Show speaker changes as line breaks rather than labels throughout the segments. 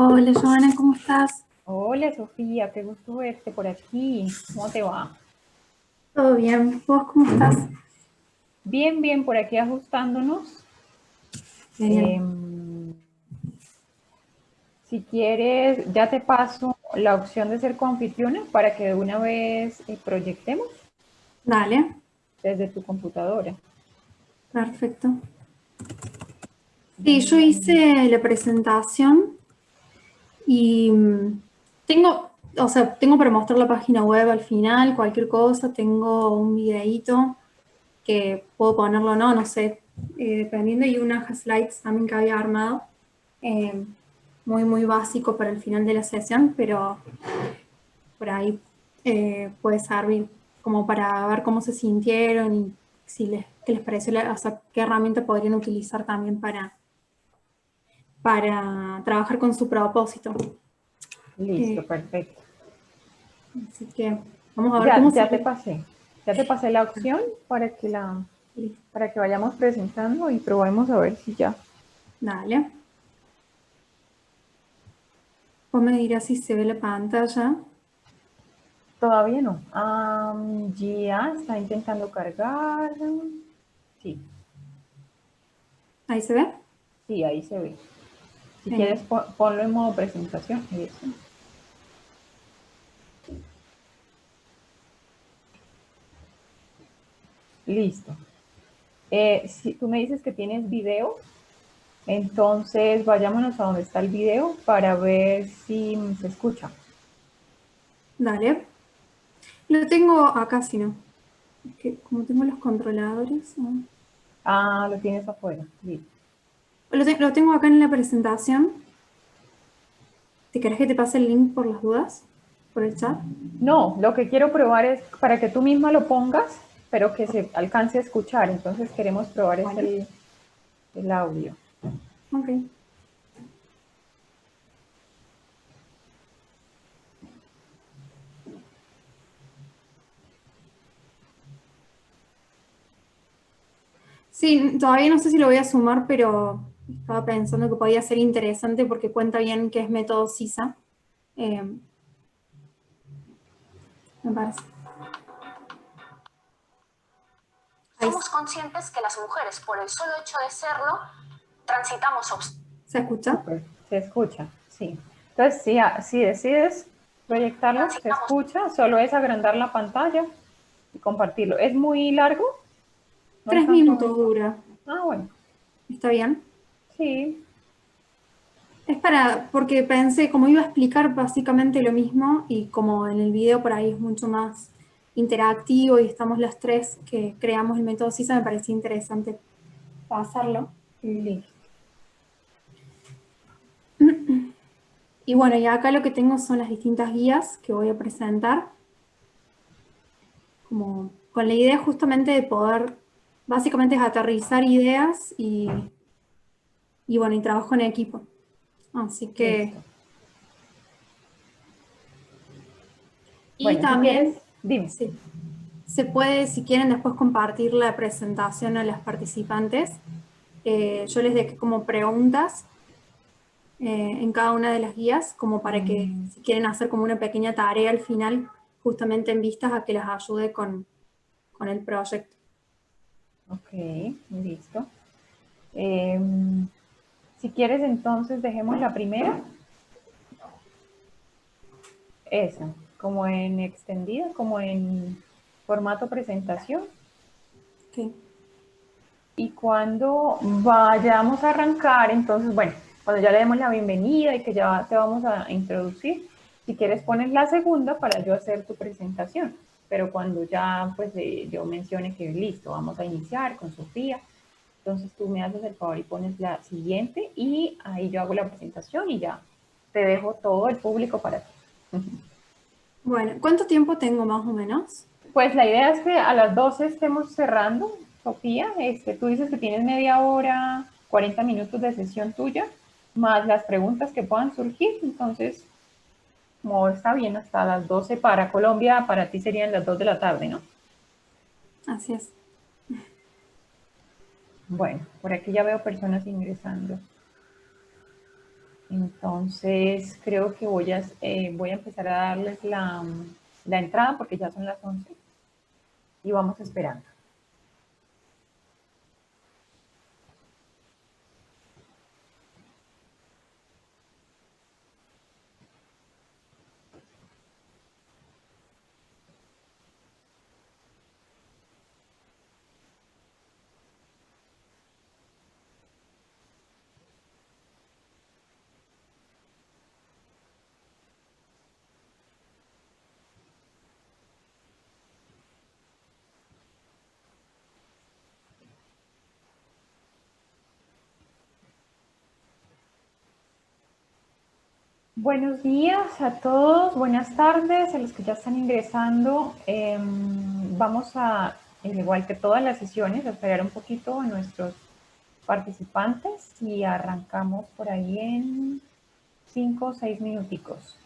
Hola, Joana, ¿cómo estás?
Hola Sofía, qué gusto verte por aquí. ¿Cómo te va?
¿Todo bien? ¿Vos cómo estás?
Bien, bien, por aquí ajustándonos.
Genial.
Em, si quieres, ya te paso la opción de ser coanfitriona para que de una vez proyectemos
Dale,
desde tu computadora.
perfecto. Sí,
Dame
yo
un momento.
hice la presentación y tengo para mostrar la página web al final, cualquier cosa, tengo un videíto que puedo ponerlo o no, no sé, dependiendo, y unas slides también que había armado, eh, muy básico para el final de la sesión, pero por ahí puede servir como para ver cómo se sintieron y si qué les pareció, o sea, qué herramienta podrían utilizar también para trabajar con su propósito.
Listo,
Eh,
perfecto.
Así que vamos a ver
Ya,
cómo se...
ya te pasé la opción para que vayamos presentando y probemos a ver si ya.
Dale. Vos me dirás si se ve la pantalla.
Todavía no. Ya está intentando cargar. Sí,
Ahí se ve.
sí, ahí se ve. Si quieres,
Genial.
ponlo en modo presentación. Eso. Listo. Si tú me dices que tienes video, entonces vayámonos a donde está el video para ver si se escucha.
Dale. Lo tengo acá, si no. Es que como tengo los controladores. ¿No?
Ah, lo tienes afuera. Listo.
Lo tengo acá en la presentación. ¿Te querés que te pase el link por las dudas? ¿Por el chat?
No, lo que quiero probar es para que tú misma lo pongas, pero que se alcance a escuchar. Entonces queremos probar es
Bueno,
el audio.
ok. Sí, todavía no sé si lo voy a sumar, pero estaba pensando que podía ser interesante porque cuenta bien qué es método CISA. Eh, Me parece. Somos conscientes que las mujeres, por el solo hecho de serlo, transitamos obstáculos. ¿Se escucha?
Súper, se escucha, sí. Entonces, si decides proyectarlo, se
Transitamos
escucha, solo es agrandar la pantalla y compartirlo. ¿Es muy largo? ¿No
3 minutos
alcanzo?
dura.
Ah, bueno,
¿Está bien?
sí,
Porque pensé, como iba a explicar básicamente lo mismo y como en el video por ahí es mucho más interactivo y estamos las tres que creamos el método CISA, me parecía interesante pasarlo.
listo.
Y bueno, y acá lo que tengo son las distintas guías que voy a presentar, como con la idea justamente de poder, básicamente es aterrizar ideas y bueno, y trabajo en equipo. Así que,
Listo.
y
Bueno, si quieres,
también
dime.
sí, se puede, si quieren, después compartir la presentación a las participantes. Yo les dejé como preguntas en cada una de las guías, como para que
Mm,
si quieren hacer como una pequeña tarea al final, justamente en vistas a que las ayude con el proyecto.
ok, listo. Eh, si quieres, entonces dejemos la primera, esa, como en extendida, como en formato presentación.
Ok.
Y cuando vayamos a arrancar, entonces, bueno, cuando ya le demos la bienvenida y que ya te vamos a introducir, si quieres pones la segunda para yo hacer tu presentación. Pero cuando ya pues yo mencione que listo, vamos a iniciar con Sofía, entonces tú me haces el favor y pones la siguiente y ahí yo hago la presentación y ya te dejo todo el público para ti.
Bueno, ¿cuánto tiempo tengo más o menos?
Pues la idea es que a las 12 estemos cerrando, Sofía. Tú dices que tienes media hora, 40 minutos de sesión tuya, más las preguntas que puedan surgir. Entonces, como está bien, hasta las 12 para Colombia, para ti serían las 2 de la tarde, ¿no?
Así es.
Bueno, por aquí ya veo personas ingresando. Entonces creo que voy a empezar a darles la entrada porque ya son las 11 y vamos esperando. Buenos días a todos, buenas tardes a los que ya están ingresando. Vamos a, al igual que todas las sesiones, a esperar un poquito a nuestros participantes y arrancamos por ahí en 5 o 6 minuticos.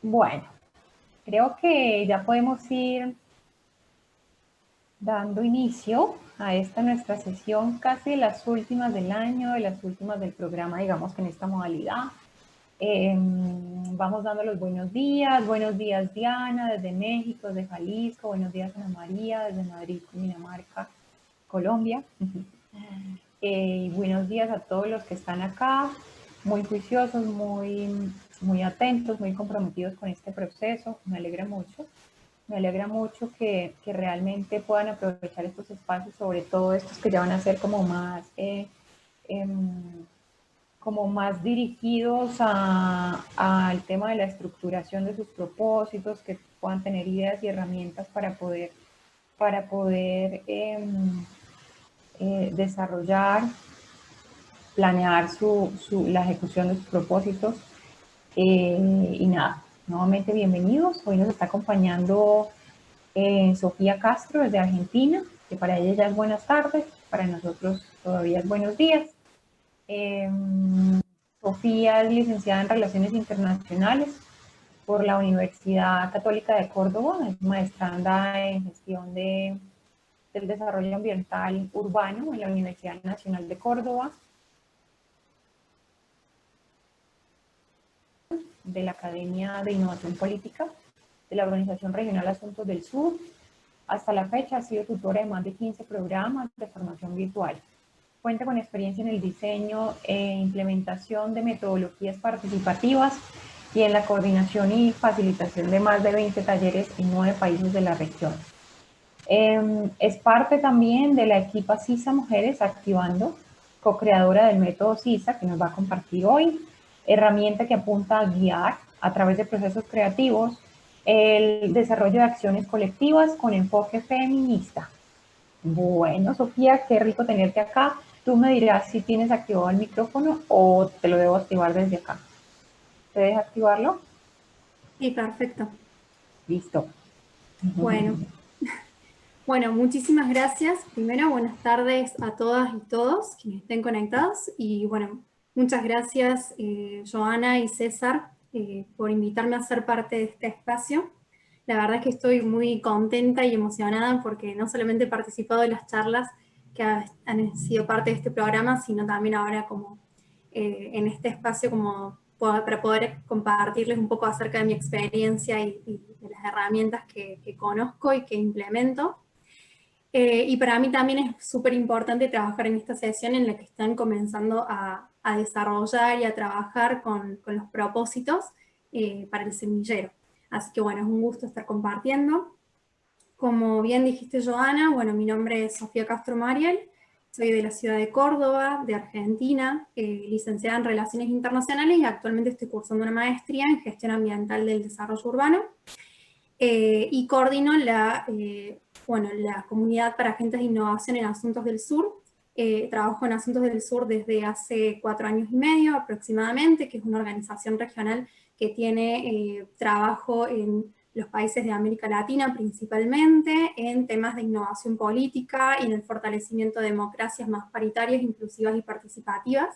Bueno, creo que ya podemos ir dando inicio a esta nuestra sesión, casi de las últimas del año, de las últimas del programa, digamos que en esta modalidad. Vamos dando los buenos días Diana, desde México, desde Jalisco, buenos días Ana María, desde Madrid, Dinamarca, Colombia. Buenos días a todos los que están acá, muy juiciosos, muy atentos, muy comprometidos con este proceso. Me alegra mucho que realmente puedan aprovechar estos espacios, sobre todo estos que ya van a ser como más dirigidos al tema de la estructuración de sus propósitos, que puedan tener ideas y herramientas para poder desarrollar, planear la ejecución de sus propósitos. Y nada, nuevamente bienvenidos. Hoy nos está acompañando Sofía Castro desde Argentina, que para ella ya es buenas tardes, para nosotros todavía es buenos días. Sofía es licenciada en Relaciones Internacionales por la Universidad Católica de Córdoba, es maestranda en Gestión del Desarrollo Ambiental Urbano en la Universidad Nacional de Córdoba, de la Academia de Innovación Política de la Organización Regional Asuntos del Sur. Hasta la fecha ha sido tutora de más de 15 programas de formación virtual. Cuenta con experiencia en el diseño e implementación de metodologías participativas y en la coordinación y facilitación de más de 20 talleres en 9 países de la región. Es parte también de la equipa CISA Mujeres Activando, co-creadora del método CISA, que nos va a compartir hoy, herramienta que apunta a guiar a través de procesos creativos el desarrollo de acciones colectivas con enfoque feminista. Bueno, Sofía, qué rico tenerte acá. Tú me dirás si tienes activado el micrófono o te lo debo activar desde acá. ¿Te deja activarlo?
Sí, perfecto.
Listo.
Bueno, muchísimas gracias. Primero, buenas tardes a todas y todos quienes estén conectados. Y bueno, muchas gracias, Joana y César, por invitarme a ser parte de este espacio. La verdad es que estoy muy contenta y emocionada porque no solamente he participado de las charlas que han sido parte de este programa, sino también ahora como en este espacio como para poder compartirles un poco acerca de mi experiencia y de las herramientas que conozco y que implemento. Y para mí también es súper importante trabajar en esta sesión en la que están comenzando a desarrollar y a trabajar con los propósitos para el semillero. Así que bueno, es un gusto estar compartiendo. Como bien dijiste, Joana, bueno, mi nombre es Sofía Castro Mariel, soy de la ciudad de Córdoba, de Argentina, licenciada en Relaciones Internacionales y actualmente estoy cursando una maestría en Gestión Ambiental del Desarrollo Urbano y coordino la Comunidad para Agentes de Innovación en Asuntos del Sur. Trabajo en Asuntos del Sur desde hace 4 años y medio aproximadamente, que es una organización regional que tiene trabajo en los países de América Latina principalmente, en temas de innovación política y en el fortalecimiento de democracias más paritarias, inclusivas y participativas.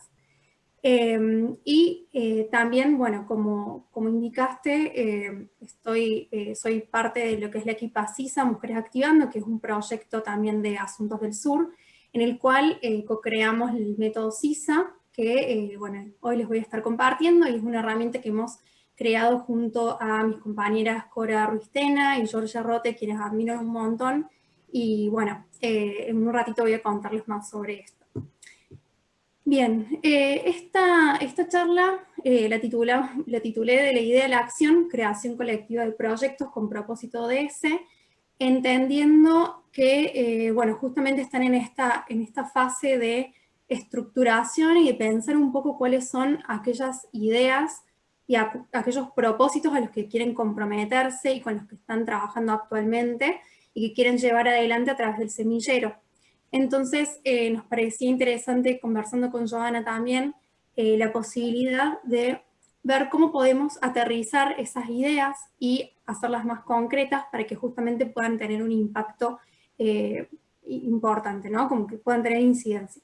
También, bueno, como indicaste, soy parte de lo que es la equipa CISA, Mujeres Activando, que es un proyecto también de Asuntos del Sur, en el cual co-creamos el método CISA, que bueno, hoy les voy a estar compartiendo, y es una herramienta que hemos creado junto a mis compañeras Cora Ruistena y Georgia Rote, quienes admiro un montón, y bueno, en un ratito voy a contarles más sobre esto. Bien, esta charla la titulé de la idea a la acción, creación colectiva de proyectos con propósito ODS, entendiendo que, bueno, justamente están en esta fase de estructuración y de pensar un poco cuáles son aquellas ideas y aquellos propósitos a los que quieren comprometerse y con los que están trabajando actualmente y que quieren llevar adelante a través del semillero. Entonces nos parecía interesante, conversando con Joana también, la posibilidad de ver cómo podemos aterrizar esas ideas y hacerlas más concretas para que justamente puedan tener un impacto importante, ¿no? Como que puedan tener incidencia.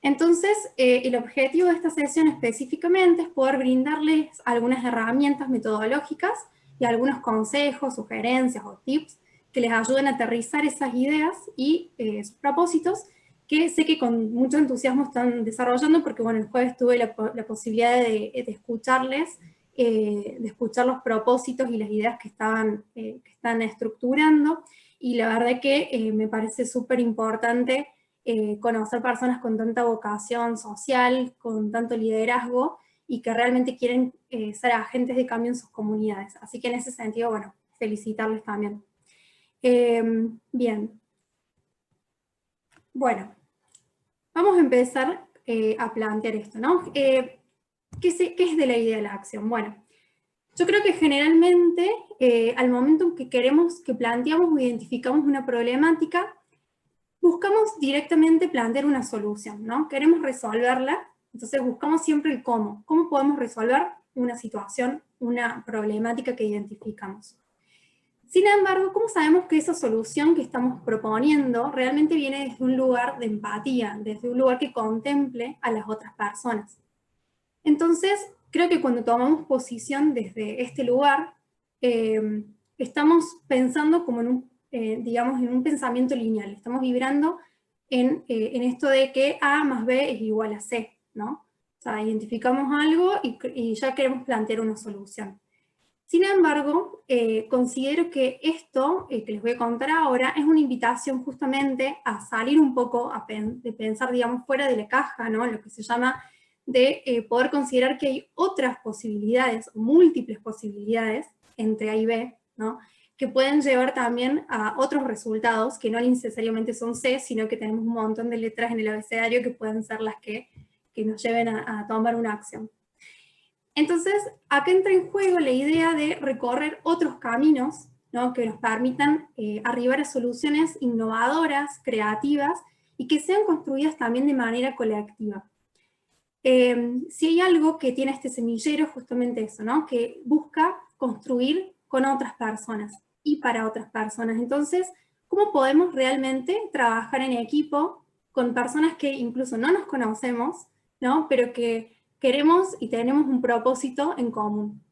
Entonces, el objetivo de esta sesión específicamente es poder brindarles algunas herramientas metodológicas y algunos consejos, sugerencias o tips que les ayuden a aterrizar esas ideas y sus propósitos, que sé que con mucho entusiasmo están desarrollando, porque bueno, el jueves tuve la posibilidad de escucharles, de escuchar los propósitos y las ideas que están estructurando, y la verdad que me parece súper importante conocer personas con tanta vocación social, con tanto liderazgo, y que realmente quieren ser agentes de cambio en sus comunidades. Así que en ese sentido, bueno, felicitarles también. Bien. Bueno, vamos a empezar a plantear esto, ¿no? ¿Qué es de la idea de la acción? Bueno, yo creo que generalmente al momento en que que planteamos o identificamos una problemática, buscamos directamente plantear una solución, ¿no? Queremos resolverla, entonces buscamos siempre el cómo. ¿Cómo podemos resolver una situación, una problemática que identificamos? Sin embargo, ¿cómo sabemos que esa solución que estamos proponiendo realmente viene desde un lugar de empatía, desde un lugar que contemple a las otras personas? Entonces, creo que cuando tomamos posición desde este lugar, estamos pensando como digamos, en un pensamiento lineal, estamos vibrando en esto de que A más B es igual a C, ¿no? O sea, identificamos algo y ya queremos plantear una solución. Sin embargo, considero que esto que les voy a contar ahora es una invitación justamente a salir un poco de pensar, digamos, fuera de la caja, ¿no? Lo que se llama de poder considerar que hay otras posibilidades, múltiples posibilidades, entre A y B, ¿no? Que pueden llevar también a otros resultados, que no necesariamente son C, sino que tenemos un montón de letras en el abecedario que pueden ser las que nos lleven a tomar una acción. Entonces, acá entra en juego la idea de recorrer otros caminos, ¿no? Que nos permitan arribar a soluciones innovadoras, creativas, y que sean construidas también de manera colectiva. Si hay algo que tiene este semillero, justamente eso, ¿no? Que busca construir con otras personas y para otras personas. Entonces, ¿cómo podemos realmente trabajar en equipo con personas que incluso no nos conocemos, ¿no? Pero que queremos y tenemos un propósito en común?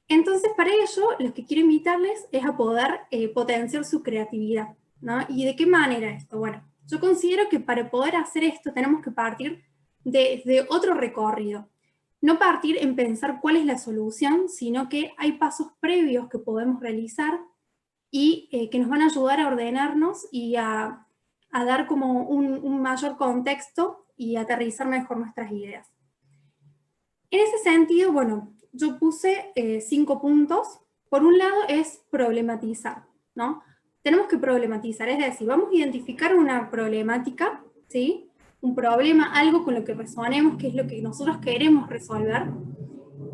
Entonces, para ello, lo que quiero invitarles es a poder potenciar su creatividad, ¿no? ¿Y de qué manera esto? Bueno, yo considero que para poder hacer esto tenemos que partir de otro recorrido. No partir en pensar cuál es la solución, sino que hay pasos previos que podemos realizar y que nos van a ayudar a ordenarnos y a dar como un mayor contexto y aterrizar mejor nuestras ideas. En ese sentido, bueno, yo puse 5 puntos. Por un lado es problematizar, ¿no? Tenemos que problematizar, es decir, vamos a identificar una problemática, ¿sí? Un problema, algo con lo que resonemos, que es lo que nosotros queremos resolver,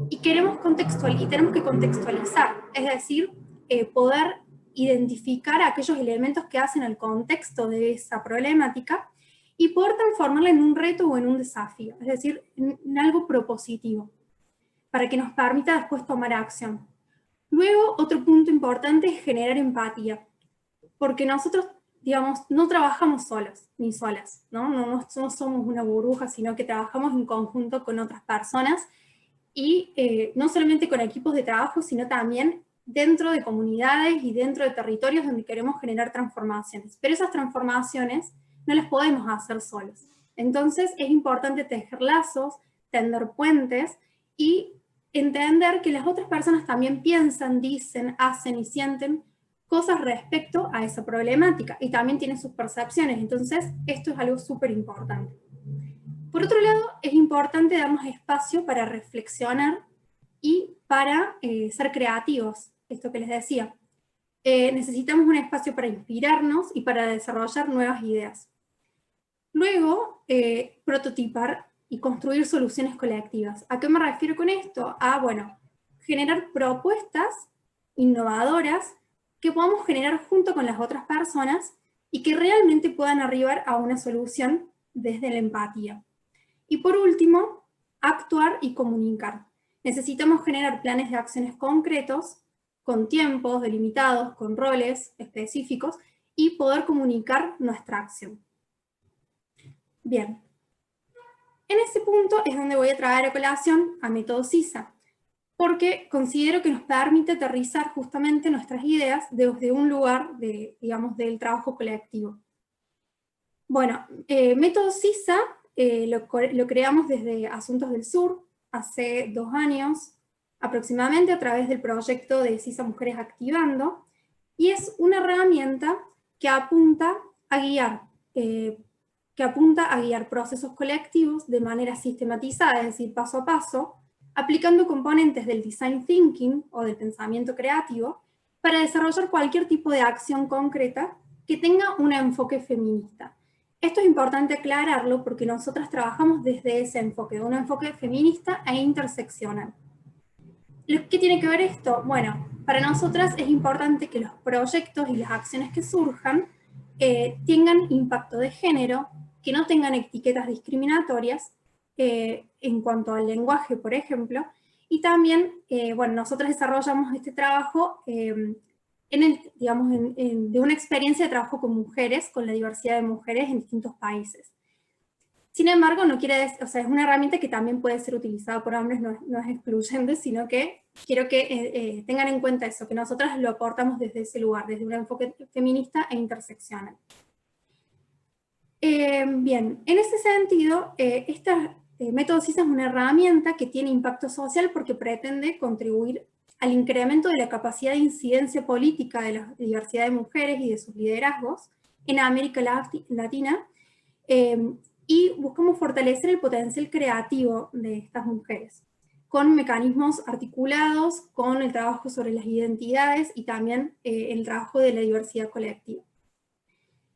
y tenemos que contextualizar, es decir, poder identificar aquellos elementos que hacen el contexto de esa problemática y poder transformarla en un reto o en un desafío, es decir, en algo propositivo, para que nos permita después tomar acción. Luego, otro punto importante es generar empatía, porque nosotros, digamos, no trabajamos solos ni solas, ¿no? No somos una burbuja, sino que trabajamos en conjunto con otras personas, y no solamente con equipos de trabajo, sino también dentro de comunidades y dentro de territorios donde queremos generar transformaciones. Pero esas transformaciones no las podemos hacer solos. Entonces es importante tejer lazos, tender puentes y entender que las otras personas también piensan, dicen, hacen y sienten cosas respecto a esa problemática y también tienen sus percepciones. Entonces esto es algo súper importante. Por otro lado, es importante darnos espacio para reflexionar y para ser creativos, esto que les decía. Necesitamos un espacio para inspirarnos y para desarrollar nuevas ideas. Luego, prototipar y construir soluciones colectivas. ¿A qué me refiero con esto? Bueno, generar propuestas innovadoras que podamos generar junto con las otras personas y que realmente puedan arribar a una solución desde la empatía. Y por último, actuar y comunicar. Necesitamos generar planes de acciones concretos, con tiempos delimitados, con roles específicos, y poder comunicar nuestra acción. Bien, En ese punto es donde voy a traer a colación a método CISA, porque considero que nos permite aterrizar justamente nuestras ideas desde un lugar digamos, del trabajo colectivo. Bueno, método CISA lo creamos desde Asuntos del Sur, hace 2 años aproximadamente, a través del proyecto de CISA Mujeres Activando, y es una herramienta que apunta a guiar procesos colectivos de manera sistematizada, es decir, paso a paso, aplicando componentes del design thinking o del pensamiento creativo para desarrollar cualquier tipo de acción concreta que tenga un enfoque feminista. Esto es importante aclararlo porque nosotras trabajamos desde ese enfoque, de un enfoque feminista e interseccional. ¿Qué tiene que ver esto? Bueno, para nosotras es importante que los proyectos y las acciones que surjan tengan impacto de género, que no tengan etiquetas discriminatorias en cuanto al lenguaje, por ejemplo, y también, bueno, nosotros desarrollamos este trabajo digamos, de una experiencia de trabajo con mujeres, con la diversidad de mujeres en distintos países. Sin embargo, no quiere decir, o sea, es una herramienta que también puede ser utilizada por hombres, no es excluyente, sino que quiero que tengan en cuenta eso, que nosotras lo aportamos desde ese lugar, desde un enfoque feminista e interseccional. Bien, en ese sentido, método CISA es una herramienta que tiene impacto social porque pretende contribuir al incremento de la capacidad de incidencia política de la diversidad de mujeres y de sus liderazgos en América Latina, y buscamos fortalecer el potencial creativo de estas mujeres, con mecanismos articulados, con el trabajo sobre las identidades y también el trabajo de la diversidad colectiva.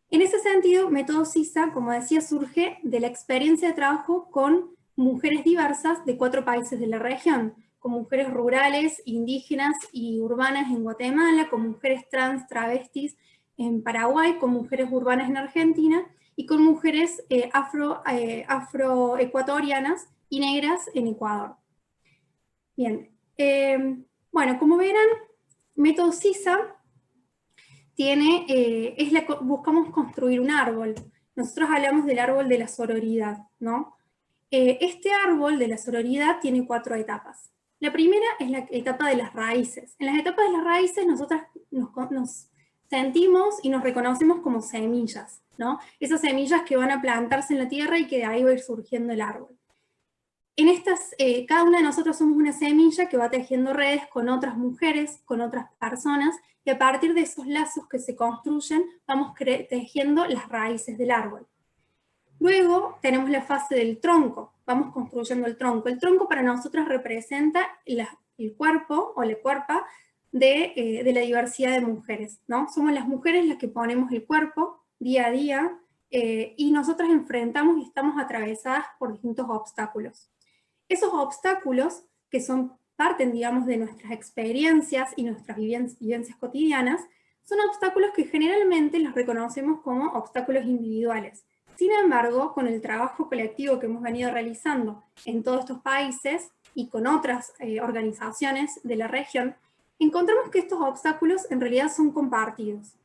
En ese sentido, método CISA, como decía, surge de la experiencia de trabajo con mujeres diversas de 4 países de la región, con mujeres rurales, indígenas y urbanas en Guatemala, con mujeres trans, travestis en Paraguay, con mujeres urbanas en Argentina, y con mujeres afroecuatorianas y negras en Ecuador. Bien, bueno, como verán, método CISA buscamos construir un árbol. Nosotros hablamos del árbol de la sororidad, ¿no? Este árbol de la sororidad tiene 4 etapas. La primera es la etapa de las raíces. En las etapas de las raíces nosotras nos sentimos y nos reconocemos como semillas, ¿no? Esas semillas que van a plantarse en la tierra y que de ahí va a ir surgiendo el árbol. En cada una de nosotros somos una semilla que va tejiendo redes con otras mujeres, con otras personas, y a partir de esos lazos que se construyen, vamos tejiendo las raíces del árbol. Luego tenemos la fase del tronco, vamos construyendo el tronco. El tronco para nosotros representa el cuerpo o la cuerpa de la diversidad de mujeres, ¿no? Somos las mujeres las que ponemos el cuerpo día a día y nosotras enfrentamos y estamos atravesadas por distintos obstáculos. Esos obstáculos que parten, digamos, de nuestras experiencias y nuestras vivencias cotidianas, son obstáculos que generalmente los reconocemos como obstáculos individuales. Sin embargo, con el trabajo colectivo que hemos venido realizando en todos estos países y con otras organizaciones de la región, encontramos que estos obstáculos en realidad son compartidos.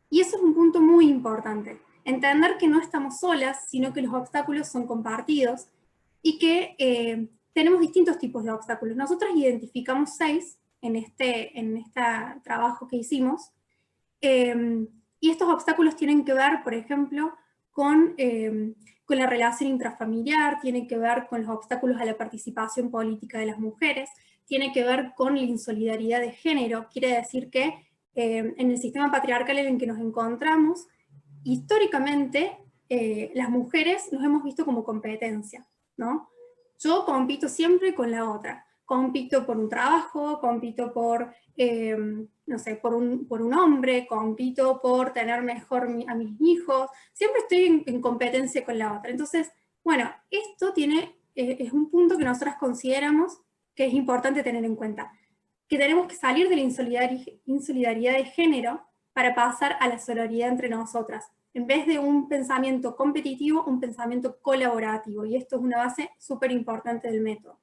Y eso es un punto muy importante, entender que no estamos solas, sino que los obstáculos son compartidos y que tenemos distintos tipos de obstáculos. Nosotros identificamos 6 en este trabajo que hicimos, y estos obstáculos tienen que ver, por ejemplo, con la relación intrafamiliar, tienen que ver con los obstáculos a la participación política de las mujeres, tiene que ver con la insolidaridad de género, quiere decir que en el sistema patriarcal en el que nos encontramos, históricamente las mujeres nos hemos visto como competencia, ¿no? Yo compito siempre con la otra, compito por un trabajo, compito por, no sé, por un hombre, compito por tener mejor a mis hijos, siempre estoy en competencia con la otra. Entonces, bueno, esto es un punto que nosotras consideramos que es importante tener en cuenta, que tenemos que salir de la insolidaridad de género para pasar a la sororidad entre nosotras, en vez de un pensamiento competitivo, un pensamiento colaborativo, y esto es una base súper importante del método.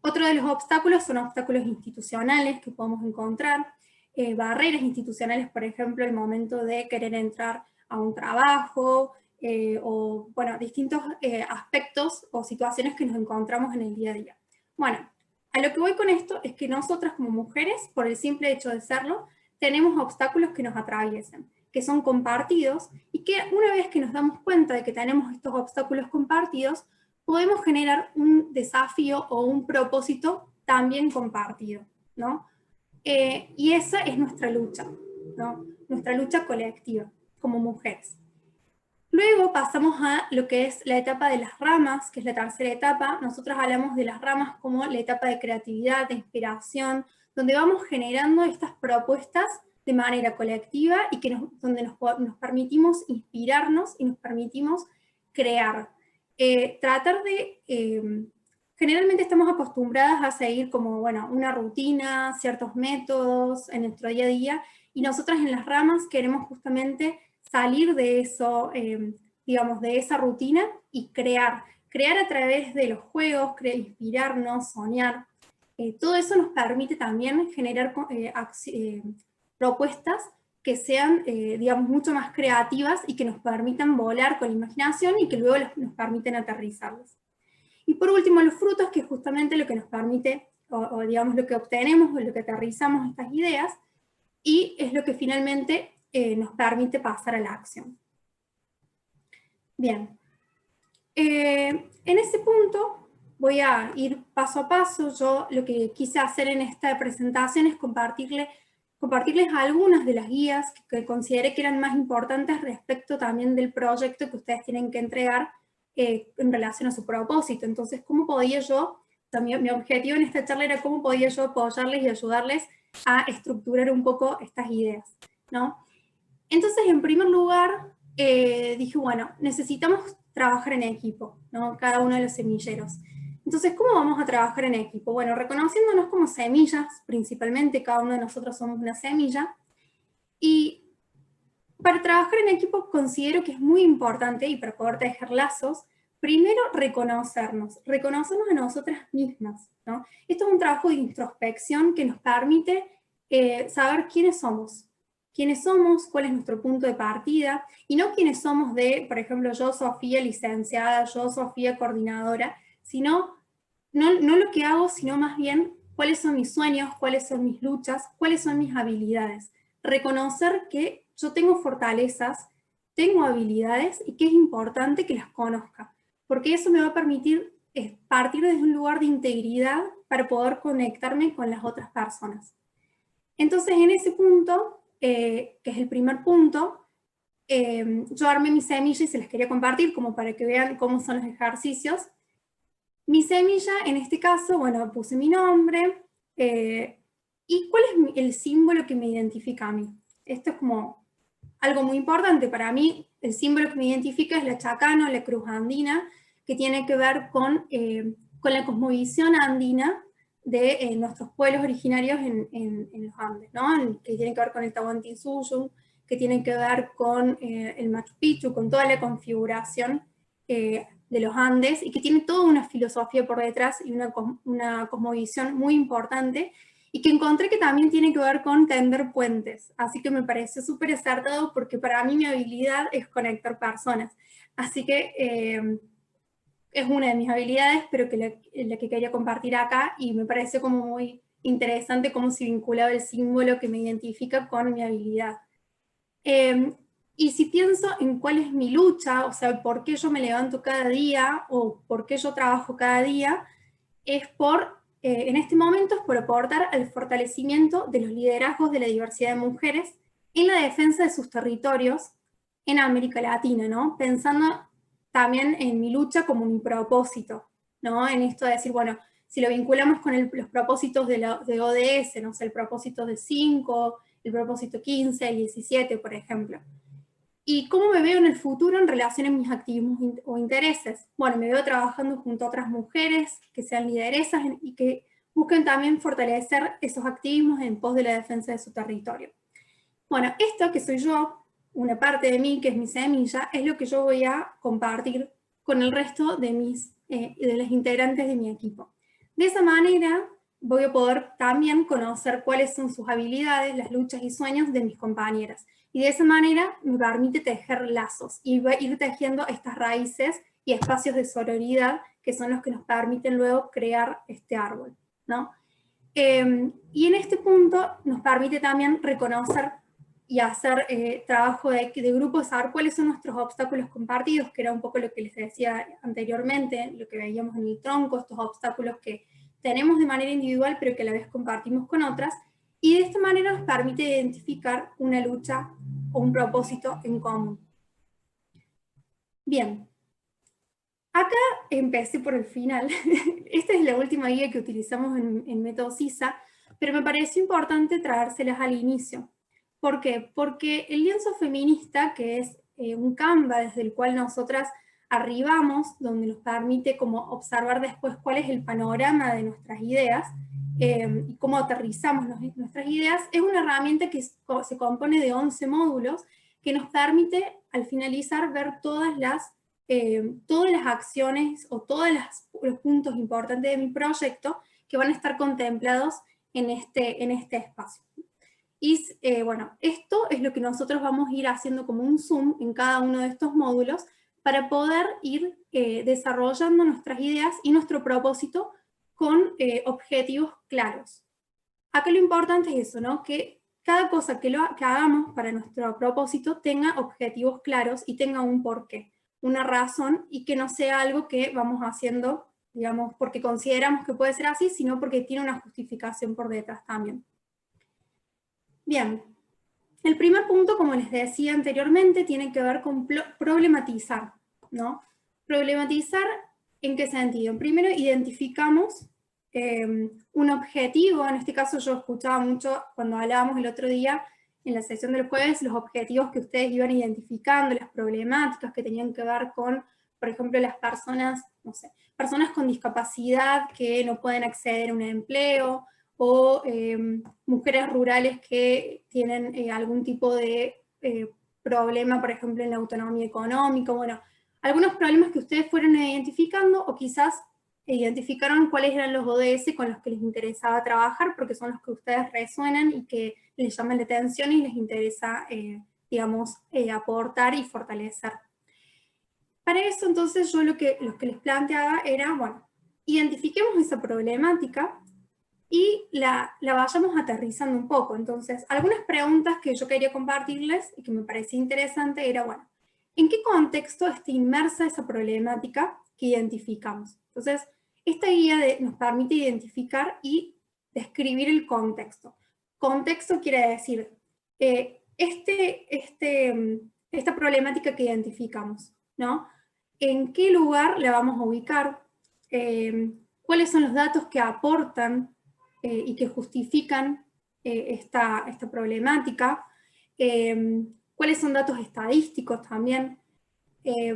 Otro de los obstáculos son obstáculos institucionales que podemos encontrar, barreras institucionales, por ejemplo, el momento de querer entrar a un trabajo, o bueno, distintos aspectos o situaciones que nos encontramos en el día a día. Bueno, a lo que voy con esto es que nosotras como mujeres, por el simple hecho de serlo, tenemos obstáculos que nos atraviesan, que son compartidos y que una vez que nos damos cuenta de que tenemos estos obstáculos compartidos, podemos generar un desafío o un propósito también compartido, ¿no? Y esa es nuestra lucha, ¿no? Nuestra lucha colectiva como mujeres. Luego pasamos a lo que es la etapa de las ramas, que es la tercera etapa. Nosotros hablamos de las ramas como la etapa de creatividad, de inspiración, donde vamos generando estas propuestas de manera colectiva y que donde nos permitimos inspirarnos y nos permitimos crear. Tratar de... generalmente estamos acostumbradas a seguir como, bueno, una rutina, ciertos métodos en nuestro día a día, y nosotras en las ramas queremos justamente salir de eso, digamos, de esa rutina y crear a través de los juegos, inspirarnos, soñar. Todo eso nos permite también generar propuestas que sean, digamos, mucho más creativas y que nos permitan volar con la imaginación y que luego nos permiten aterrizarlas. Y por último, los frutos, que es justamente lo que nos permite, o digamos, lo que obtenemos o lo que aterrizamos estas ideas, y es lo que finalmente nos permite pasar a la acción. Bien, en ese punto voy a ir paso a paso. Yo lo que quise hacer en esta presentación es compartirles algunas de las guías que consideré que eran más importantes respecto también del proyecto que ustedes tienen que entregar en relación a su propósito. Entonces, ¿cómo podía yo, también mi objetivo en esta charla era cómo podía yo apoyarles y ayudarles a estructurar un poco estas ideas, ¿no? Entonces, en primer lugar, dije, bueno, necesitamos trabajar en equipo, ¿no? Cada uno de los semilleros. Entonces, ¿cómo vamos a trabajar en equipo? Bueno, reconociéndonos como semillas, principalmente, cada uno de nosotros somos una semilla, y para trabajar en equipo considero que es muy importante, y para poder tejer lazos, primero reconocernos a nosotras mismas, ¿no? Esto es un trabajo de introspección que nos permite saber quiénes somos, cuál es nuestro punto de partida, y no quiénes somos de, por ejemplo, yo Sofía licenciada, yo Sofía coordinadora, sino no lo que hago, sino más bien cuáles son mis sueños, cuáles son mis luchas, cuáles son mis habilidades. Reconocer que yo tengo fortalezas, tengo habilidades y que es importante que las conozca, porque eso me va a permitir partir desde un lugar de integridad para poder conectarme con las otras personas. Entonces, en ese punto, que es el primer punto, yo armé mi semilla y se las quería compartir como para que vean cómo son los ejercicios. Mi semilla, en este caso, bueno, puse mi nombre, y cuál es el símbolo que me identifica a mí. Esto es como algo muy importante para mí. El símbolo que me identifica es la chacana, la cruz andina, que tiene que ver con la cosmovisión andina de nuestros pueblos originarios en los Andes, ¿no? Que tiene que ver con el Tahuantinsuyo, que tiene que ver con el Machu Picchu, con toda la configuración de los Andes, y que tiene toda una filosofía por detrás y una cosmovisión muy importante, y que encontré que también tiene que ver con tender puentes. Así que me pareció súper acertado, porque para mí mi habilidad es conectar personas. Así que es una de mis habilidades, pero que la que quería compartir acá, y me pareció como muy interesante cómo se vinculaba el símbolo que me identifica con mi habilidad. Y si pienso en cuál es mi lucha, o sea, por qué yo me levanto cada día o por qué yo trabajo cada día, es en este momento es por aportar al fortalecimiento de los liderazgos de la diversidad de mujeres en la defensa de sus territorios en América Latina, ¿no? Pensando también en mi lucha como mi propósito, ¿no? En esto de decir, bueno, si lo vinculamos con los propósitos de ODS, no sé, el propósito de 5, el propósito 15, el 17, por ejemplo. ¿Y cómo me veo en el futuro en relación a mis activismos o intereses? Bueno, me veo trabajando junto a otras mujeres que sean lideresas y que busquen también fortalecer esos activismos en pos de la defensa de su territorio. Bueno, esto que soy yo, una parte de mí, que es mi semilla, es lo que yo voy a compartir con el resto de los integrantes de mi equipo. De esa manera voy a poder también conocer cuáles son sus habilidades, las luchas y sueños de mis compañeras. Y de esa manera me permite tejer lazos y ir tejiendo estas raíces y espacios de sororidad que son los que nos permiten luego crear este árbol, ¿no? Y en este punto nos permite también reconocer y hacer trabajo de grupo, saber cuáles son nuestros obstáculos compartidos, que era un poco lo que les decía anteriormente, lo que veíamos en el tronco, estos obstáculos que tenemos de manera individual, pero que a la vez compartimos con otras, y de esta manera nos permite identificar una lucha o un propósito en común. Bien, acá empecé por el final. Esta es la última guía que utilizamos en Método SISA, pero me pareció importante traérselas al inicio. ¿Por qué? Porque el lienzo feminista, que es un Canva desde el cual nosotras arribamos, donde nos permite como observar después cuál es el panorama de nuestras ideas y cómo aterrizamos nuestras ideas, es una herramienta que se compone de 11 módulos que nos permite al finalizar ver todas las acciones o todos los puntos importantes de mi proyecto que van a estar contemplados en este espacio. Y bueno, esto es lo que nosotros vamos a ir haciendo como un zoom en cada uno de estos módulos para poder ir desarrollando nuestras ideas y nuestro propósito con objetivos claros. Acá lo importante es eso, ¿no? Que cada cosa que hagamos para nuestro propósito tenga objetivos claros y tenga un porqué, una razón, y que no sea algo que vamos haciendo, digamos, porque consideramos que puede ser así, sino porque tiene una justificación por detrás también. Bien, el primer punto, como les decía anteriormente, tiene que ver con problematizar, ¿no? Problematizar, ¿en qué sentido? Primero, identificamos un objetivo. En este caso yo escuchaba mucho cuando hablábamos el otro día en la sesión del jueves, los objetivos que ustedes iban identificando, las problemáticas que tenían que ver con, por ejemplo, las personas, no sé, personas con discapacidad que no pueden acceder a un empleo, o mujeres rurales que tienen algún tipo de problema, por ejemplo, en la autonomía económica. Bueno, algunos problemas que ustedes fueron identificando, o quizás identificaron cuáles eran los ODS con los que les interesaba trabajar, porque son los que ustedes resuenan y que les llaman la atención y les interesa, digamos, aportar y fortalecer. Para eso, entonces, yo lo que les planteaba era, bueno, identifiquemos esa problemática y la vayamos aterrizando un poco. Entonces, algunas preguntas que yo quería compartirles y que me parecía interesante era, bueno, ¿en qué contexto está inmersa esa problemática que identificamos? Entonces, esta guía nos permite identificar y describir el contexto. Contexto quiere decir esta problemática que identificamos, ¿no? ¿En qué lugar la vamos a ubicar? ¿Cuáles son los datos que aportan y que justifican esta problemática? ¿Cuáles son datos estadísticos también?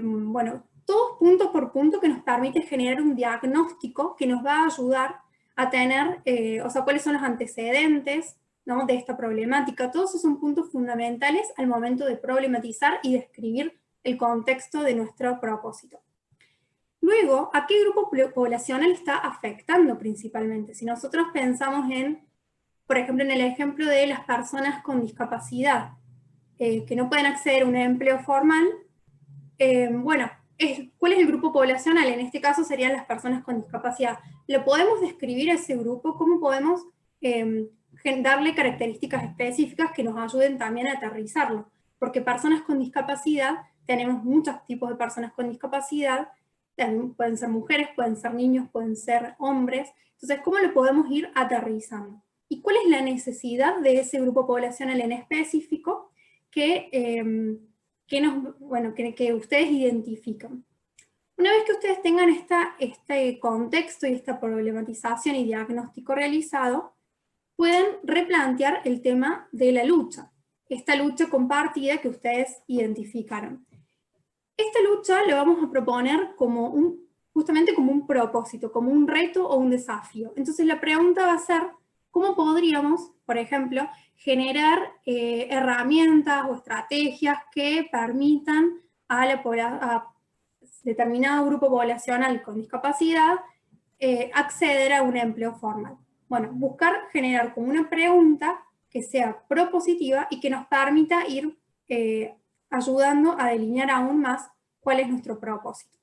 Bueno, todos punto por punto que nos permite generar un diagnóstico que nos va a ayudar a tener, o sea, cuáles son los antecedentes, ¿no?, de esta problemática. Todos esos son puntos fundamentales al momento de problematizar y describir el contexto de nuestro propósito. Luego, ¿a qué grupo poblacional está afectando principalmente? Si nosotros pensamos en, por ejemplo, en el ejemplo de las personas con discapacidad que no pueden acceder a un empleo formal, bueno, ¿cuál es el grupo poblacional? En este caso serían las personas con discapacidad. ¿Lo podemos describir a ese grupo? ¿Cómo podemos darle características específicas que nos ayuden también a aterrizarlo? Porque personas con discapacidad, tenemos muchos tipos de personas con discapacidad, pueden ser mujeres, pueden ser niños, pueden ser hombres. Entonces, ¿cómo lo podemos ir aterrizando? ¿Y cuál es la necesidad de ese grupo poblacional en específico que ustedes identifican? Una vez que ustedes tengan este contexto y esta problematización y diagnóstico realizado, pueden replantear el tema de la lucha, esta lucha compartida que ustedes identificaron. Esta lucha la vamos a proponer justamente como un propósito, como un reto o un desafío. Entonces la pregunta va a ser, ¿cómo podríamos, por ejemplo, generar herramientas o estrategias que permitan a determinado grupo poblacional con discapacidad acceder a un empleo formal? Bueno, buscar generar como una pregunta que sea propositiva y que nos permita ir ayudando a delinear aún más cuál es nuestro propósito.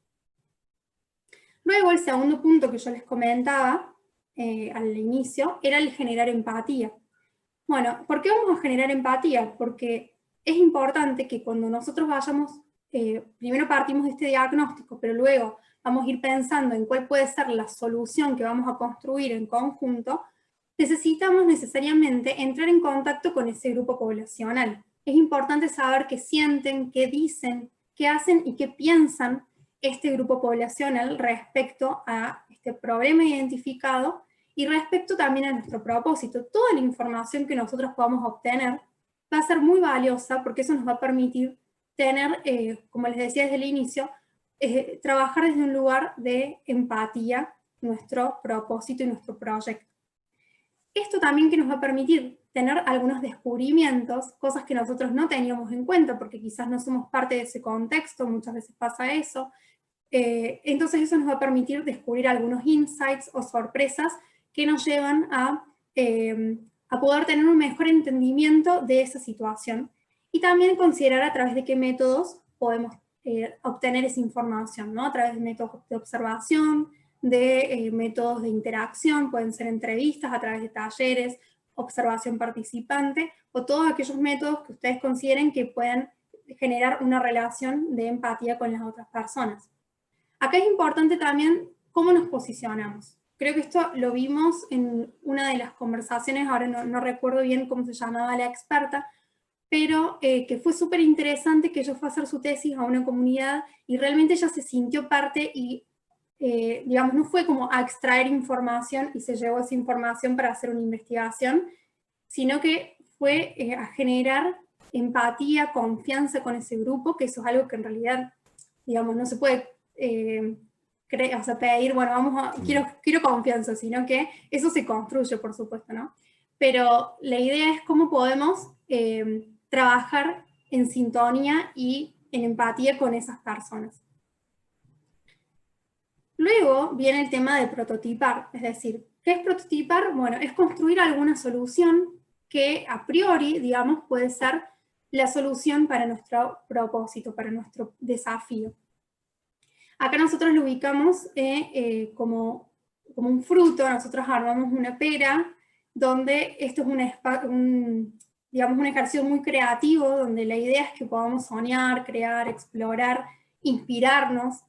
Luego, el segundo punto que yo les comentaba al inicio era el generar empatía. Bueno, ¿por qué vamos a generar empatía? Porque es importante que cuando nosotros vayamos, primero partimos de este diagnóstico, pero luego vamos a ir pensando en cuál puede ser la solución que vamos a construir en conjunto, necesitamos necesariamente entrar en contacto con ese grupo poblacional. Es importante saber qué sienten, qué dicen, qué hacen y qué piensan este grupo poblacional respecto a este problema identificado y respecto también a nuestro propósito. Toda la información que nosotros podamos obtener va a ser muy valiosa porque eso nos va a permitir tener, como les decía desde el inicio, trabajar desde un lugar de empatía nuestro propósito y nuestro proyecto. Esto también que nos va a permitir tener algunos descubrimientos, cosas que nosotros no teníamos en cuenta porque quizás no somos parte de ese contexto, muchas veces pasa eso. Entonces eso nos va a permitir descubrir algunos insights o sorpresas que nos llevan a poder tener un mejor entendimiento de esa situación y también considerar a través de qué métodos podemos obtener esa información, ¿no? A través de métodos de observación, de métodos de interacción, pueden ser entrevistas a través de talleres, observación participante o todos aquellos métodos que ustedes consideren que puedan generar una relación de empatía con las otras personas. Acá es importante también cómo nos posicionamos. Creo que esto lo vimos en una de las conversaciones, ahora no recuerdo bien cómo se llamaba la experta, pero que fue súper interesante, que ella fue a hacer su tesis a una comunidad y realmente ella se sintió parte y, digamos, no fue como a extraer información y se llevó esa información para hacer una investigación, sino que fue a generar empatía, confianza con ese grupo, que eso es algo que en realidad, digamos, no se puede o sea, pedir, bueno, quiero confianza, sino que eso se construye, por supuesto, ¿no? Pero la idea es cómo podemos trabajar en sintonía y en empatía con esas personas. Luego viene el tema de prototipar, es decir, ¿qué es prototipar? Bueno, es construir alguna solución que a priori, digamos, puede ser la solución para nuestro propósito, para nuestro desafío. Acá nosotros lo ubicamos como un fruto, nosotros armamos una pera, donde esto es digamos, un ejercicio muy creativo, donde la idea es que podamos soñar, crear, explorar, inspirarnos,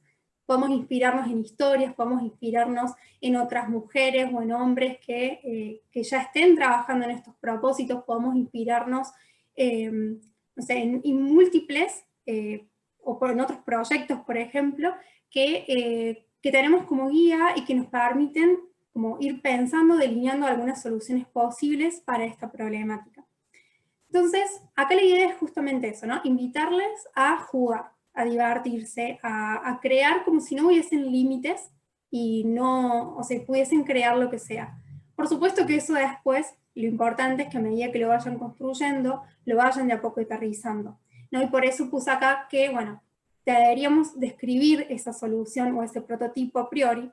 podemos inspirarnos en historias, podemos inspirarnos en otras mujeres o en hombres que ya estén trabajando en estos propósitos, podemos inspirarnos no sé, en múltiples, o en otros proyectos, por ejemplo, que tenemos como guía y que nos permiten como ir pensando, delineando algunas soluciones posibles para esta problemática. Entonces, acá la idea es justamente eso, ¿no? Invitarles a jugar, a divertirse, a crear como si no hubiesen límites y no, o sea, pudiesen crear lo que sea. Por supuesto que eso después, lo importante es que a medida que lo vayan construyendo, lo vayan de a poco aterrizando, ¿no? Y por eso puse acá que, bueno, deberíamos describir esa solución o ese prototipo a priori,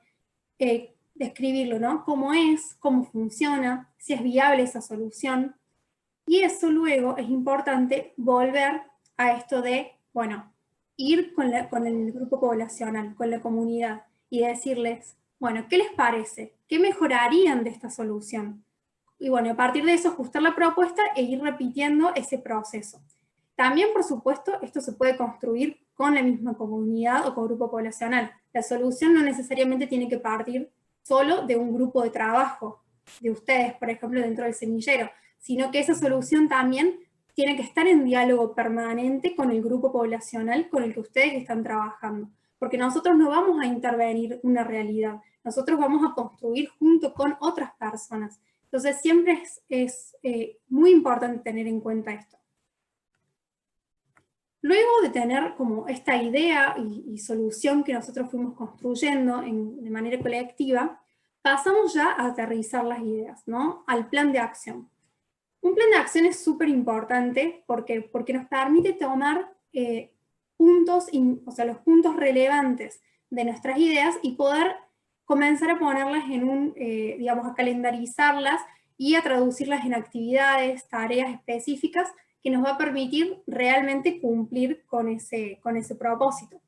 describirlo, ¿no? Cómo es, cómo funciona, si es viable esa solución. Y eso luego es importante volver a esto de, bueno, ir con el grupo poblacional, con la comunidad, y decirles, bueno, ¿qué les parece? ¿Qué mejorarían de esta solución? Y bueno, a partir de eso ajustar la propuesta e ir repitiendo ese proceso. También, por supuesto, esto se puede construir con la misma comunidad o con grupo poblacional. La solución no necesariamente tiene que partir solo de un grupo de trabajo, de ustedes, por ejemplo, dentro del semillero, sino que esa solución también tiene que estar en diálogo permanente con el grupo poblacional con el que ustedes están trabajando. Porque nosotros no vamos a intervenir una realidad, nosotros vamos a construir junto con otras personas. Entonces siempre es muy importante tener en cuenta esto. Luego de tener como esta idea y solución que nosotros fuimos construyendo de manera colectiva, pasamos ya a aterrizar las ideas, ¿no? Al plan de acción. Un plan de acción es súper importante porque nos permite tomar puntos, o sea, los puntos relevantes de nuestras ideas y poder comenzar a ponerlas en digamos, a calendarizarlas y a traducirlas en actividades, tareas específicas que nos va a permitir realmente cumplir con ese propósito.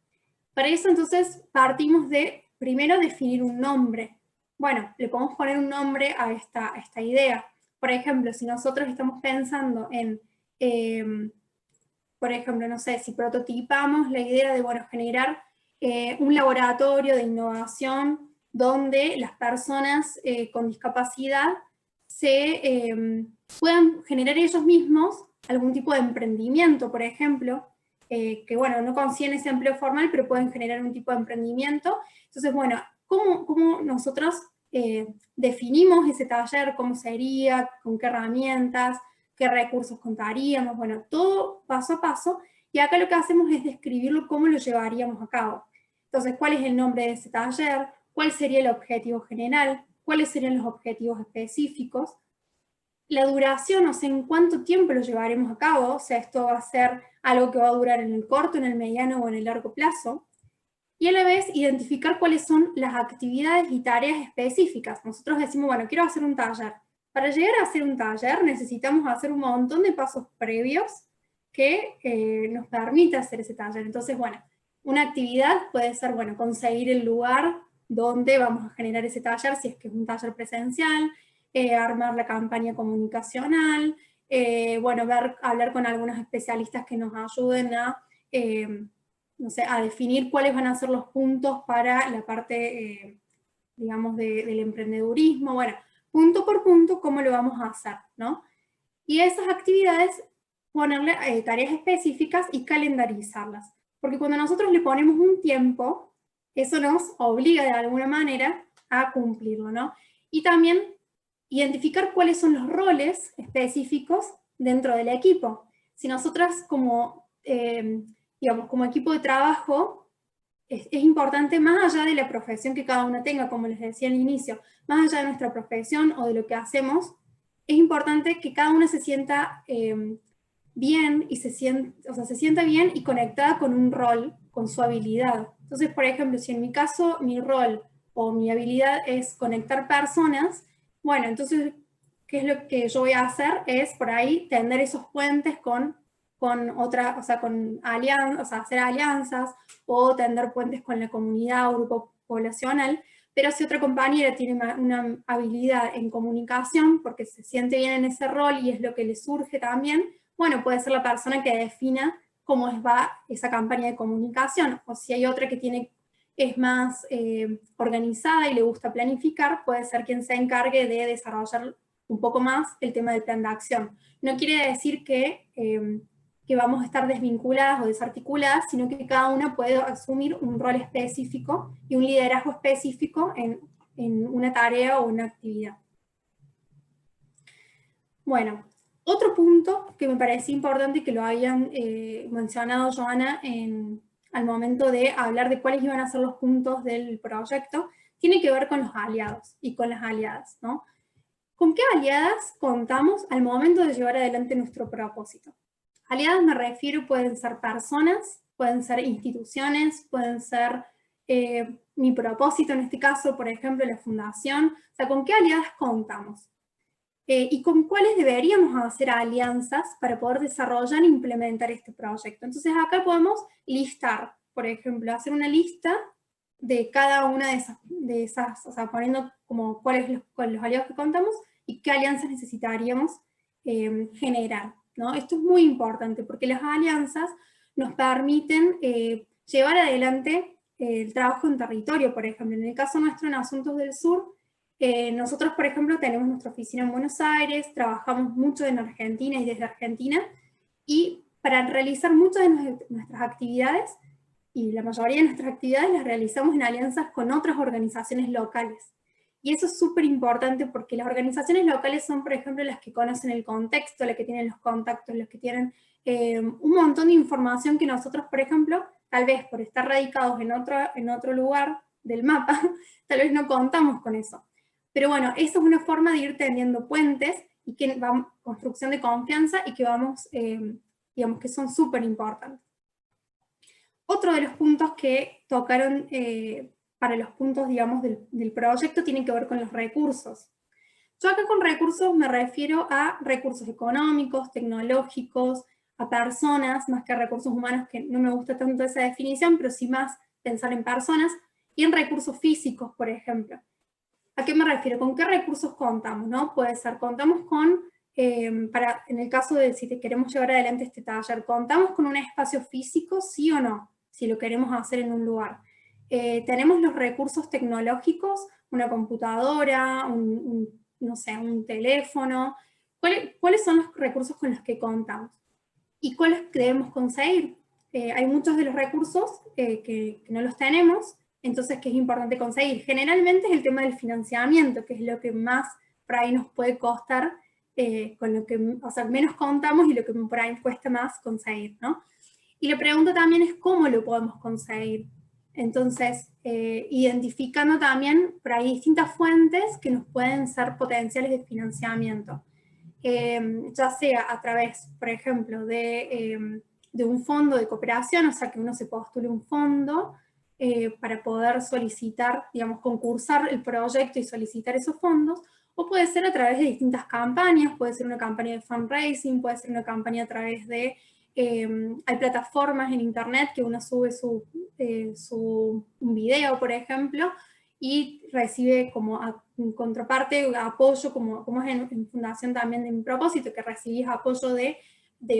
Para eso entonces partimos de, primero, definir un nombre. Bueno, le podemos poner un nombre a esta idea. Por ejemplo, si nosotros estamos pensando en, por ejemplo, no sé, si prototipamos la idea de, bueno, generar un laboratorio de innovación donde las personas con discapacidad puedan generar ellos mismos algún tipo de emprendimiento, por ejemplo, que bueno, no consiguen ese empleo formal, pero pueden generar un tipo de emprendimiento. Entonces, bueno, ¿cómo nosotros definimos ese taller? ¿Cómo sería? ¿Con qué herramientas? ¿Qué recursos contaríamos? Bueno, todo paso a paso, y acá lo que hacemos es describirlo cómo lo llevaríamos a cabo. Entonces, ¿cuál es el nombre de ese taller? ¿Cuál sería el objetivo general? ¿Cuáles serían los objetivos específicos? La duración, o sea, en cuánto tiempo lo llevaremos a cabo, o sea, esto va a ser algo que va a durar en el corto, en el mediano o en el largo plazo. Y a la vez identificar cuáles son las actividades y tareas específicas. Nosotros decimos, bueno, quiero hacer un taller. Para llegar a hacer un taller necesitamos hacer un montón de pasos previos que nos permita hacer ese taller. Entonces, bueno, una actividad puede ser, bueno, conseguir el lugar donde vamos a generar ese taller, si es que es un taller presencial, armar la campaña comunicacional, bueno, hablar con algunos especialistas que nos ayuden a, no sé, a definir cuáles van a ser los puntos para la parte, digamos, del emprendedurismo, bueno, punto por punto, cómo lo vamos a hacer, ¿no? Y esas actividades, ponerle tareas específicas y calendarizarlas. Porque cuando nosotros le ponemos un tiempo, eso nos obliga de alguna manera a cumplirlo, ¿no? Y también identificar cuáles son los roles específicos dentro del equipo. Si nosotras como, digamos, como equipo de trabajo, es importante, más allá de la profesión que cada uno tenga, como les decía al inicio, más allá de nuestra profesión o de lo que hacemos, es importante que cada uno se sienta bien y se sienta bien y conectada con un rol, con su habilidad. Entonces, por ejemplo, si en mi caso mi rol o mi habilidad es conectar personas, bueno, entonces, ¿qué es lo que yo voy a hacer? Es por ahí tender esos puentes con otra, o sea, con alianzas, o sea, hacer alianzas o tender puentes con la comunidad o grupo poblacional. Pero si otra compañera tiene una habilidad en comunicación porque se siente bien en ese rol y es lo que le surge también, bueno, puede ser la persona que defina cómo va esa campaña de comunicación. O si hay otra que es más organizada y le gusta planificar, puede ser quien se encargue de desarrollar un poco más el tema del plan de acción. No quiere decir que vamos a estar desvinculadas o desarticuladas, sino que cada una puede asumir un rol específico y un liderazgo específico en una tarea o una actividad. Bueno, otro punto que me parece importante que lo hayan mencionado, Joana, al momento de hablar de cuáles iban a ser los puntos del proyecto, tiene que ver con los aliados y con las aliadas, ¿no? ¿Con qué aliadas contamos al momento de llevar adelante nuestro propósito? Aliadas me refiero, pueden ser personas, pueden ser instituciones, pueden ser mi propósito en este caso, por ejemplo, la fundación. O sea, ¿con qué aliadas contamos? Y con cuáles deberíamos hacer alianzas para poder desarrollar e implementar este proyecto. Entonces acá podemos listar, por ejemplo, hacer una lista de cada una de esas, o sea, poniendo como cuáles los aliados que contamos y qué alianzas necesitaríamos generar, ¿no? Esto es muy importante porque las alianzas nos permiten llevar adelante el trabajo en territorio, por ejemplo. En el caso nuestro en Asuntos del Sur, nosotros, por ejemplo, tenemos nuestra oficina en Buenos Aires, trabajamos mucho en Argentina y desde Argentina, y para realizar muchas de nuestras actividades, y la mayoría de nuestras actividades las realizamos en alianzas con otras organizaciones locales. Y eso es súper importante porque las organizaciones locales son, por ejemplo, las que conocen el contexto, las que tienen los contactos, las que tienen un montón de información que nosotros, por ejemplo, tal vez por estar radicados en otro lugar del mapa, tal vez no contamos con eso. Pero bueno, eso es una forma de ir tendiendo puentes y que construcción de confianza y que vamos, digamos que son súper importantes. Otro de los puntos que tocaron para los puntos, digamos, del proyecto tiene que ver con los recursos. Yo acá con recursos me refiero a recursos económicos, tecnológicos, a personas, más que a recursos humanos, que no me gusta tanto esa definición, pero sí más pensar en personas, y en recursos físicos, por ejemplo. ¿A qué me refiero? ¿Con qué recursos contamos? ¿No? Puede ser, contamos con, en el caso de si te queremos llevar adelante este taller, ¿contamos con un espacio físico, sí o no? Si lo queremos hacer en un lugar. ¿Tenemos los recursos tecnológicos? Una computadora, no sé, un teléfono. ¿Cuáles son los recursos con los que contamos? ¿Y cuáles debemos conseguir? Hay muchos de los recursos que no los tenemos, entonces que es importante conseguir. Generalmente es el tema del financiamiento, que es lo que más por ahí nos puede costar, con lo que, o sea, menos contamos y lo que por ahí cuesta más conseguir, ¿no? Y la pregunta también es cómo lo podemos conseguir. Entonces, identificando también por ahí distintas fuentes que nos pueden ser potenciales de financiamiento. Ya sea a través, por ejemplo, de un fondo de cooperación, o sea, que uno se postule un fondo para poder solicitar, digamos, concursar el proyecto y solicitar esos fondos, o puede ser a través de distintas campañas, puede ser una campaña de fundraising, puede ser una campaña a través de, hay plataformas en internet que uno sube un video, por ejemplo, y recibe como en contraparte apoyo, como es en Fundación también de Mi Propósito, que recibís apoyo de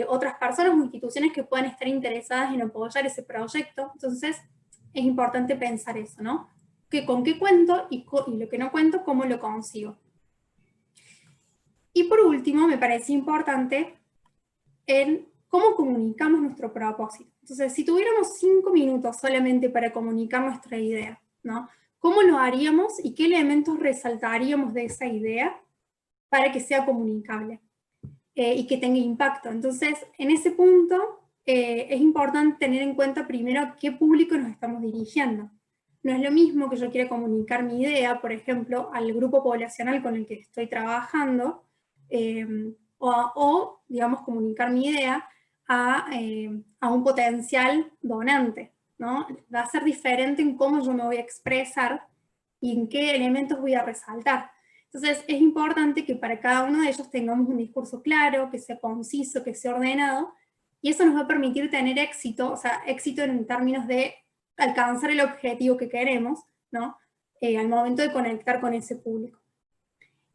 otras personas o instituciones que puedan estar interesadas en apoyar ese proyecto. Entonces, es importante pensar eso, ¿no? ¿Con qué cuento y lo que no cuento, cómo lo consigo? Y por último, me parece importante en cómo comunicamos nuestro propósito. Entonces, si tuviéramos 5 minutos solamente para comunicar nuestra idea, ¿no? ¿Cómo lo haríamos y qué elementos resaltaríamos de esa idea para que sea comunicable y que tenga impacto? Entonces, en ese punto es importante tener en cuenta primero a qué público nos estamos dirigiendo. No es lo mismo que yo quiera comunicar mi idea, por ejemplo, al grupo poblacional con el que estoy trabajando, o, digamos, comunicar mi idea a un potencial donante, ¿no? Va a ser diferente en cómo yo me voy a expresar y en qué elementos voy a resaltar. Entonces, es importante que para cada uno de ellos tengamos un discurso claro, que sea conciso, que sea ordenado, y eso nos va a permitir tener éxito, o sea, éxito en términos de alcanzar el objetivo que queremos, ¿no? Al momento de conectar con ese público.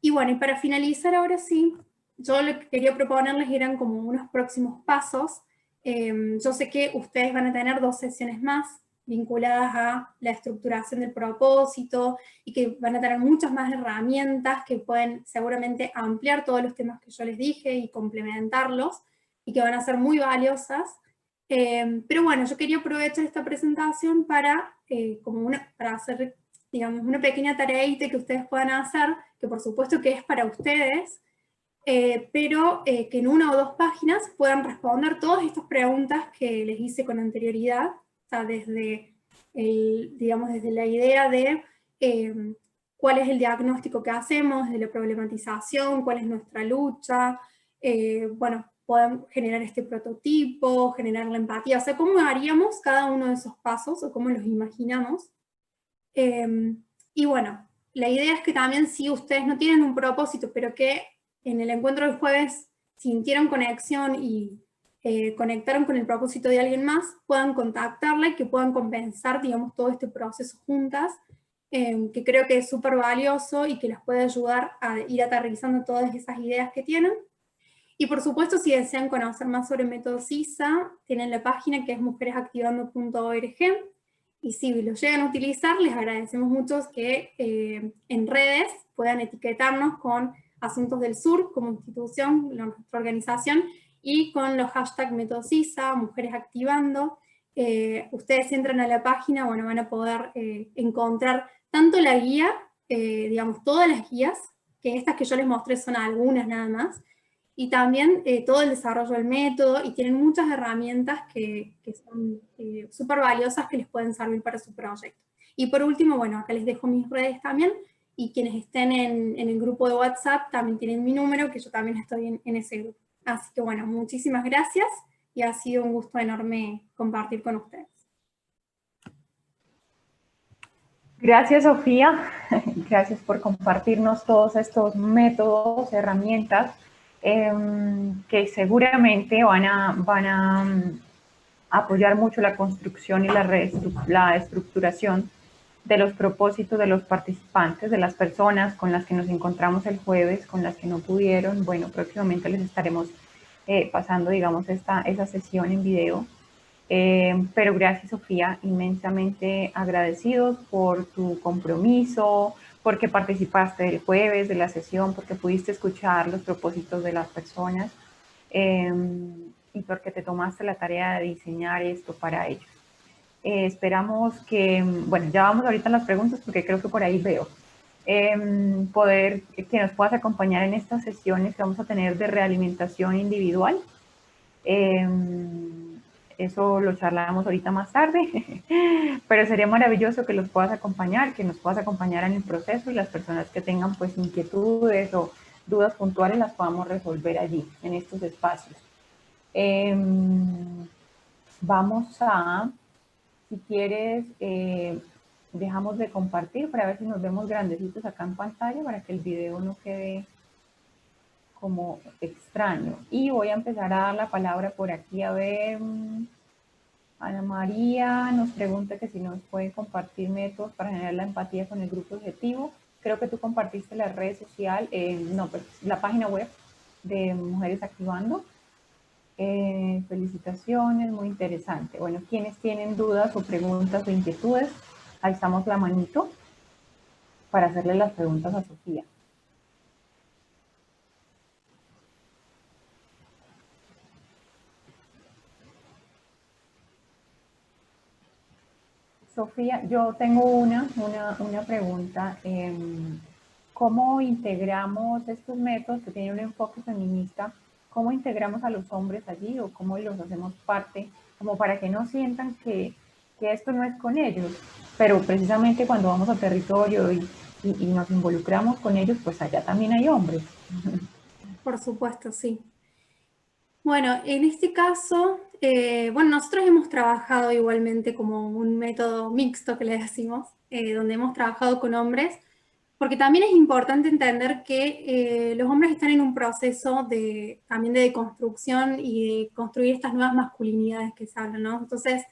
Y bueno, y para finalizar ahora sí, yo lo que quería proponerles eran como unos próximos pasos. Yo sé que ustedes van a tener 2 sesiones más vinculadas a la estructuración del propósito y que van a tener muchas más herramientas que pueden seguramente ampliar todos los temas que yo les dije y complementarlos y que van a ser muy valiosas. Pero bueno, yo quería aprovechar esta presentación para, para hacer, digamos, una pequeña tareita que ustedes puedan hacer, que por supuesto que es para ustedes, pero que en 1 o 2 páginas puedan responder todas estas preguntas que les hice con anterioridad, o sea, desde, digamos, desde la idea de cuál es el diagnóstico que hacemos, de la problematización, cuál es nuestra lucha, bueno, podemos generar este prototipo, generar la empatía, o sea, cómo haríamos cada uno de esos pasos o cómo los imaginamos. Y bueno, la idea es que también si ustedes no tienen un propósito, pero que en el encuentro del jueves sintieron conexión y conectaron con el propósito de alguien más, puedan contactarla y que puedan compensar, digamos, todo este proceso juntas, que creo que es súper valioso y que les puede ayudar a ir aterrizando todas esas ideas que tienen. Y por supuesto, si desean conocer más sobre Método CISA, tienen la página que es mujeresactivando.org, y si lo llegan a utilizar, les agradecemos mucho que en redes puedan etiquetarnos con Asuntos del Sur como institución, nuestra organización, y con los hashtags Método CISA, Mujeres Activando. Ustedes entran a la página, bueno, van a poder encontrar tanto la guía, digamos, todas las guías, que estas que yo les mostré son algunas nada más, y también todo el desarrollo del método, y tienen muchas herramientas que son súper valiosas que les pueden servir para su proyecto. Y por último, bueno, acá les dejo mis redes también, y quienes estén en el grupo de WhatsApp también tienen mi número, que yo también estoy en ese grupo. Así que bueno, muchísimas gracias, y ha sido un gusto enorme compartir con ustedes.
Gracias, Sofía. Gracias por compartirnos todos estos métodos, herramientas que seguramente van a apoyar mucho la construcción y la estructuración de los propósitos de los participantes, de las personas con las que nos encontramos el jueves, con las que no pudieron. Bueno, próximamente les estaremos pasando, digamos, esa sesión en video. Pero gracias, Sofía, inmensamente agradecidos por tu compromiso, porque participaste el jueves de la sesión, porque pudiste escuchar los propósitos de las personas y porque te tomaste la tarea de diseñar esto para ellos. Esperamos que, bueno, ya vamos ahorita a las preguntas porque creo que por ahí veo. Poder que nos puedas acompañar en estas sesiones que vamos a tener de realimentación individual. Eso lo charlamos ahorita más tarde, pero sería maravilloso que los puedas acompañar, que nos puedas acompañar en el proceso y las personas que tengan pues inquietudes o dudas puntuales las podamos resolver allí, en estos espacios. Vamos a, si quieres, dejamos de compartir para ver si nos vemos grandecitos acá en pantalla para que el video no quede como extraño. Y voy a empezar a dar la palabra por aquí. A ver, Ana María nos pregunta que si nos puede compartir métodos para generar la empatía con el grupo objetivo. Creo que tú compartiste la red social, no, pero la página web de Mujeres Activando. Felicitaciones, muy interesante. Bueno, quienes tienen dudas o preguntas o inquietudes, alzamos la manito para hacerle las preguntas a Sofía. Sofía, yo tengo una pregunta. ¿Cómo integramos estos métodos que tienen un enfoque feminista? ¿Cómo integramos a los hombres allí o cómo los hacemos parte? Como para que no sientan que esto no es con ellos, pero precisamente cuando vamos a territorio y nos involucramos con ellos, pues allá también hay hombres.
Por supuesto, sí. Bueno, en este caso, bueno, nosotros hemos trabajado igualmente como un método mixto que le decimos, donde hemos trabajado con hombres, porque también es importante entender que los hombres están en un proceso también de deconstrucción y de construir estas nuevas masculinidades que se hablan, ¿no? Entonces,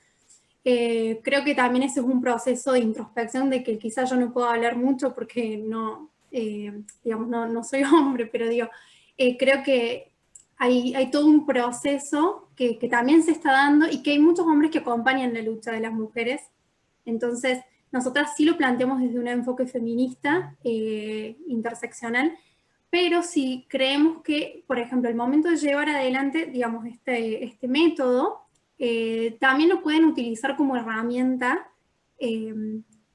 creo que también ese es un proceso de introspección de que quizás yo no puedo hablar mucho porque no, digamos, no soy hombre, pero digo, creo que hay todo un proceso que también se está dando y que hay muchos hombres que acompañan la lucha de las mujeres. Entonces, nosotras sí lo planteamos desde un enfoque feminista, interseccional, pero sí creemos que, por ejemplo, el momento de llevar adelante, digamos, este método, también lo pueden utilizar como herramienta,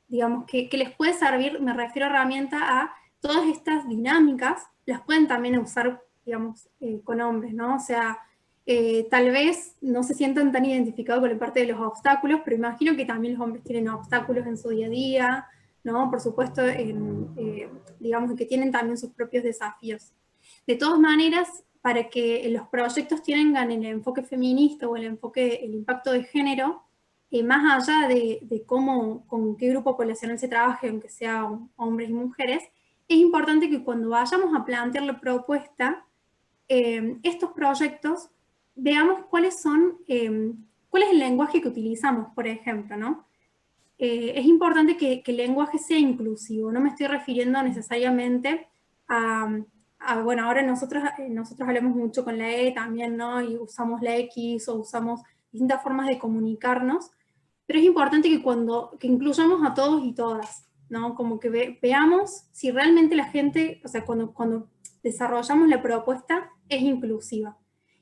digamos, que les puede servir, me refiero a herramienta a todas estas dinámicas, las pueden también usar, digamos, con hombres, ¿no? O sea, tal vez no se sientan tan identificados con la parte de los obstáculos, pero imagino que también los hombres tienen obstáculos en su día a día, ¿no? Por supuesto, digamos que tienen también sus propios desafíos. De todas maneras, para que los proyectos tengan el enfoque feminista o el impacto de género, más allá de cómo, con qué grupo poblacional se trabaje, aunque sea hombres y mujeres, es importante que cuando vayamos a plantear la propuesta, estos proyectos, veamos cuál es el lenguaje que utilizamos, por ejemplo, ¿no? Es importante que el lenguaje sea inclusivo, no me estoy refiriendo necesariamente bueno, ahora nosotros hablamos mucho con la E también, ¿no? Y usamos la X o usamos distintas formas de comunicarnos, pero es importante que incluyamos a todos y todas, ¿no? Como que veamos si realmente la gente, o sea, cuando desarrollamos la propuesta, es inclusiva.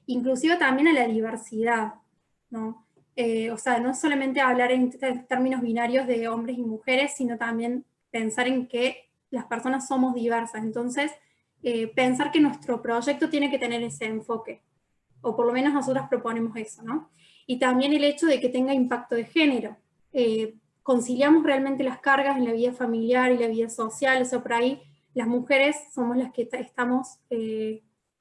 Inclusiva también a la diversidad, ¿no? O sea, no solamente hablar en términos binarios de hombres y mujeres, sino también pensar en que las personas somos diversas. Entonces, pensar que nuestro proyecto tiene que tener ese enfoque, o por lo menos nosotros proponemos eso, ¿no? Y también el hecho de que tenga impacto de género. Conciliamos realmente las cargas en la vida familiar y la vida social, o sea, por ahí las mujeres somos las que estamos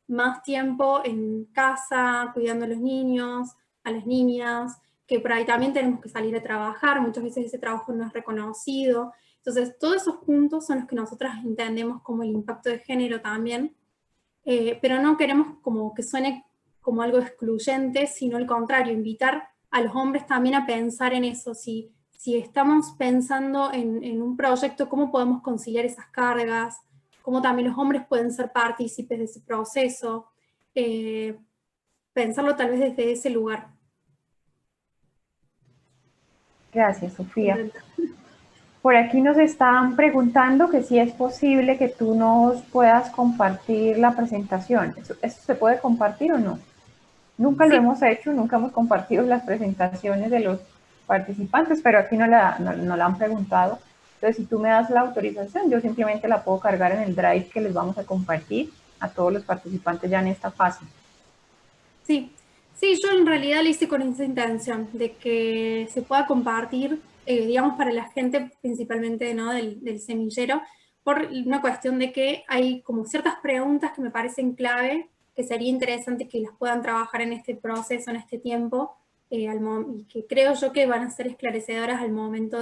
más tiempo en casa, cuidando a los niños, a las niñas, que por ahí también tenemos que salir a trabajar, muchas veces ese trabajo no es reconocido. Entonces, todos esos puntos son los que nosotras entendemos como el impacto de género también, pero no queremos como que suene como algo excluyente, sino al contrario, invitar a los hombres también a pensar en eso. Si estamos pensando en un proyecto, cómo podemos conciliar esas cargas, cómo también los hombres pueden ser partícipes de ese proceso, pensarlo tal vez desde ese lugar.
Gracias, Sofía. Por aquí nos están preguntando que si es posible que tú nos puedas compartir la presentación. ¿Eso se puede compartir o no? Nunca lo hemos hecho, nunca hemos compartido las presentaciones de los participantes, pero aquí no la han preguntado. Entonces, si tú me das la autorización, yo simplemente la puedo cargar en el Drive que les vamos a compartir a todos los participantes ya en esta fase.
Sí, sí, yo en realidad lo hice con esa intención, de que se pueda compartir, digamos, para la gente principalmente, ¿no?, del semillero, por una cuestión de que hay como ciertas preguntas que me parecen clave, que sería interesante que las puedan trabajar en este proceso, en este tiempo, y que creo yo que van a ser esclarecedoras al momento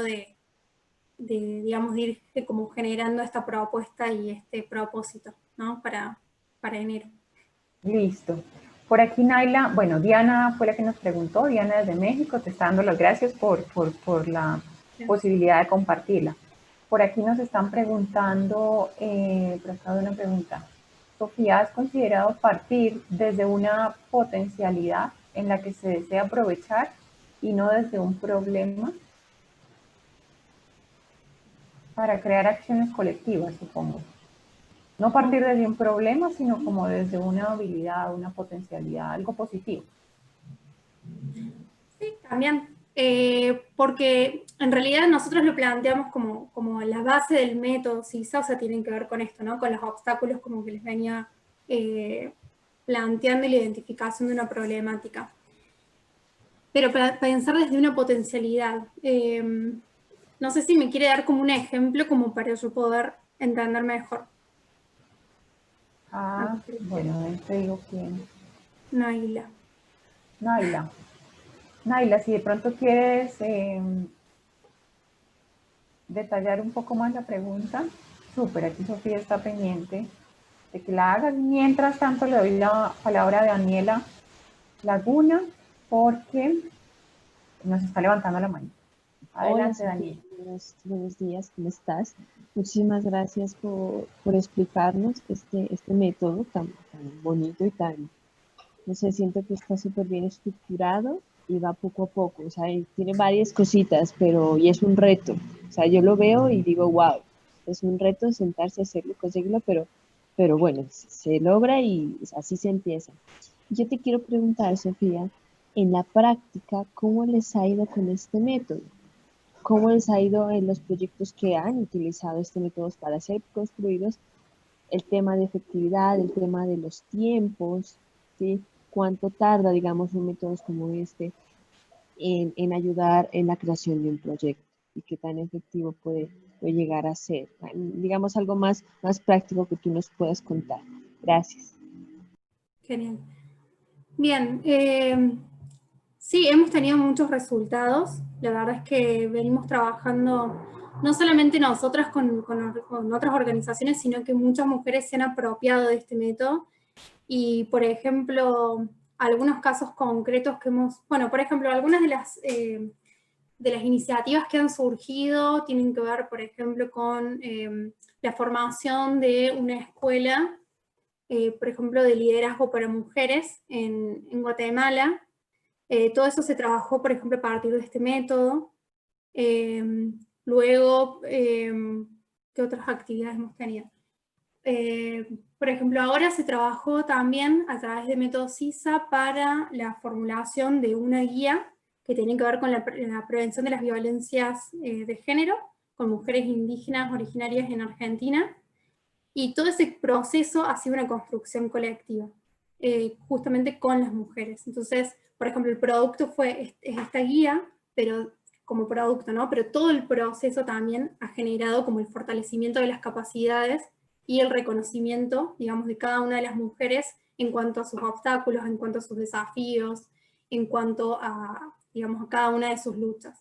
digamos, de ir como generando esta propuesta y este propósito, ¿no?, para enero.
Listo. Por aquí Naila, bueno, Diana fue la que nos preguntó, Diana desde México, te está dando las gracias por la posibilidad de compartirla. Por aquí nos están preguntando, por acá hay una pregunta. Sofía, ¿has considerado partir desde una potencialidad en la que se desea aprovechar y no desde un problema para crear acciones colectivas, supongo? No partir desde un problema, sino como desde una habilidad, una potencialidad, algo positivo.
Sí, también. Porque en realidad nosotros lo planteamos como la base del método CISA, o sea, tienen que ver con esto, ¿no? Con los obstáculos como que les venía planteando y la identificación de una problemática. Pero para pensar desde una potencialidad. No sé si me quiere dar como un ejemplo como para yo poder entender mejor.
Bueno, te digo quién.
Naila.
Naila, si de pronto quieres detallar un poco más la pregunta, súper, aquí Sofía está pendiente de que la hagas. Mientras tanto, le doy la palabra a Daniela Laguna, porque nos está levantando la mano. Adelante,
Hola,
Daniela.
buenos días, ¿cómo estás? Muchísimas gracias por explicarnos este método tan bonito y tan, no sé, siento que está súper bien estructurado y va poco a poco, o sea, y tiene varias cositas, pero y es un reto, o sea, yo lo veo y digo, wow, es un reto sentarse a hacerlo, conseguirlo, pero bueno, se logra y así se empieza. Yo te quiero preguntar, Sofía, en la práctica, ¿cómo les ha ido con este método? ¿Cómo les ha ido en los proyectos que han utilizado este método para ser construidos? El tema de efectividad, el tema de los tiempos, ¿sí? ¿Cuánto tarda, digamos, un método como este en ayudar en la creación de un proyecto? ¿Y qué tan efectivo puede llegar a ser? Digamos, algo más práctico que tú nos puedas contar. Gracias.
Genial. Bien, sí, hemos tenido muchos resultados. La verdad es que venimos trabajando no solamente nosotras con otras organizaciones, sino que muchas mujeres se han apropiado de este método. Y, por ejemplo, algunos casos concretos que bueno, por ejemplo, algunas de las iniciativas que han surgido tienen que ver, por ejemplo, con la formación de una escuela, por ejemplo, de liderazgo para mujeres en Guatemala. Todo eso se trabajó, por ejemplo, a partir de este método. Luego, ¿qué otras actividades hemos tenido? Por ejemplo, ahora se trabajó también a través de método CISA para la formulación de una guía que tiene que ver con la prevención de las violencias de género con mujeres indígenas originarias en Argentina. Y todo ese proceso ha sido una construcción colectiva, justamente con las mujeres. Entonces, por ejemplo, el producto es esta guía, pero como producto, ¿no? Pero todo el proceso también ha generado como el fortalecimiento de las capacidades y el reconocimiento, digamos, de cada una de las mujeres en cuanto a sus obstáculos, en cuanto a sus desafíos, en cuanto a digamos, a cada una de sus luchas.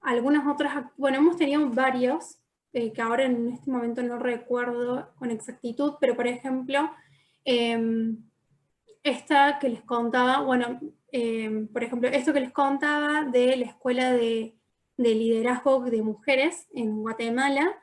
Algunas otras, bueno, hemos tenido varios, que ahora en este momento no recuerdo con exactitud, pero por ejemplo, esta que les contaba, bueno, por ejemplo, esto que les contaba de la Escuela de Liderazgo de Mujeres en Guatemala,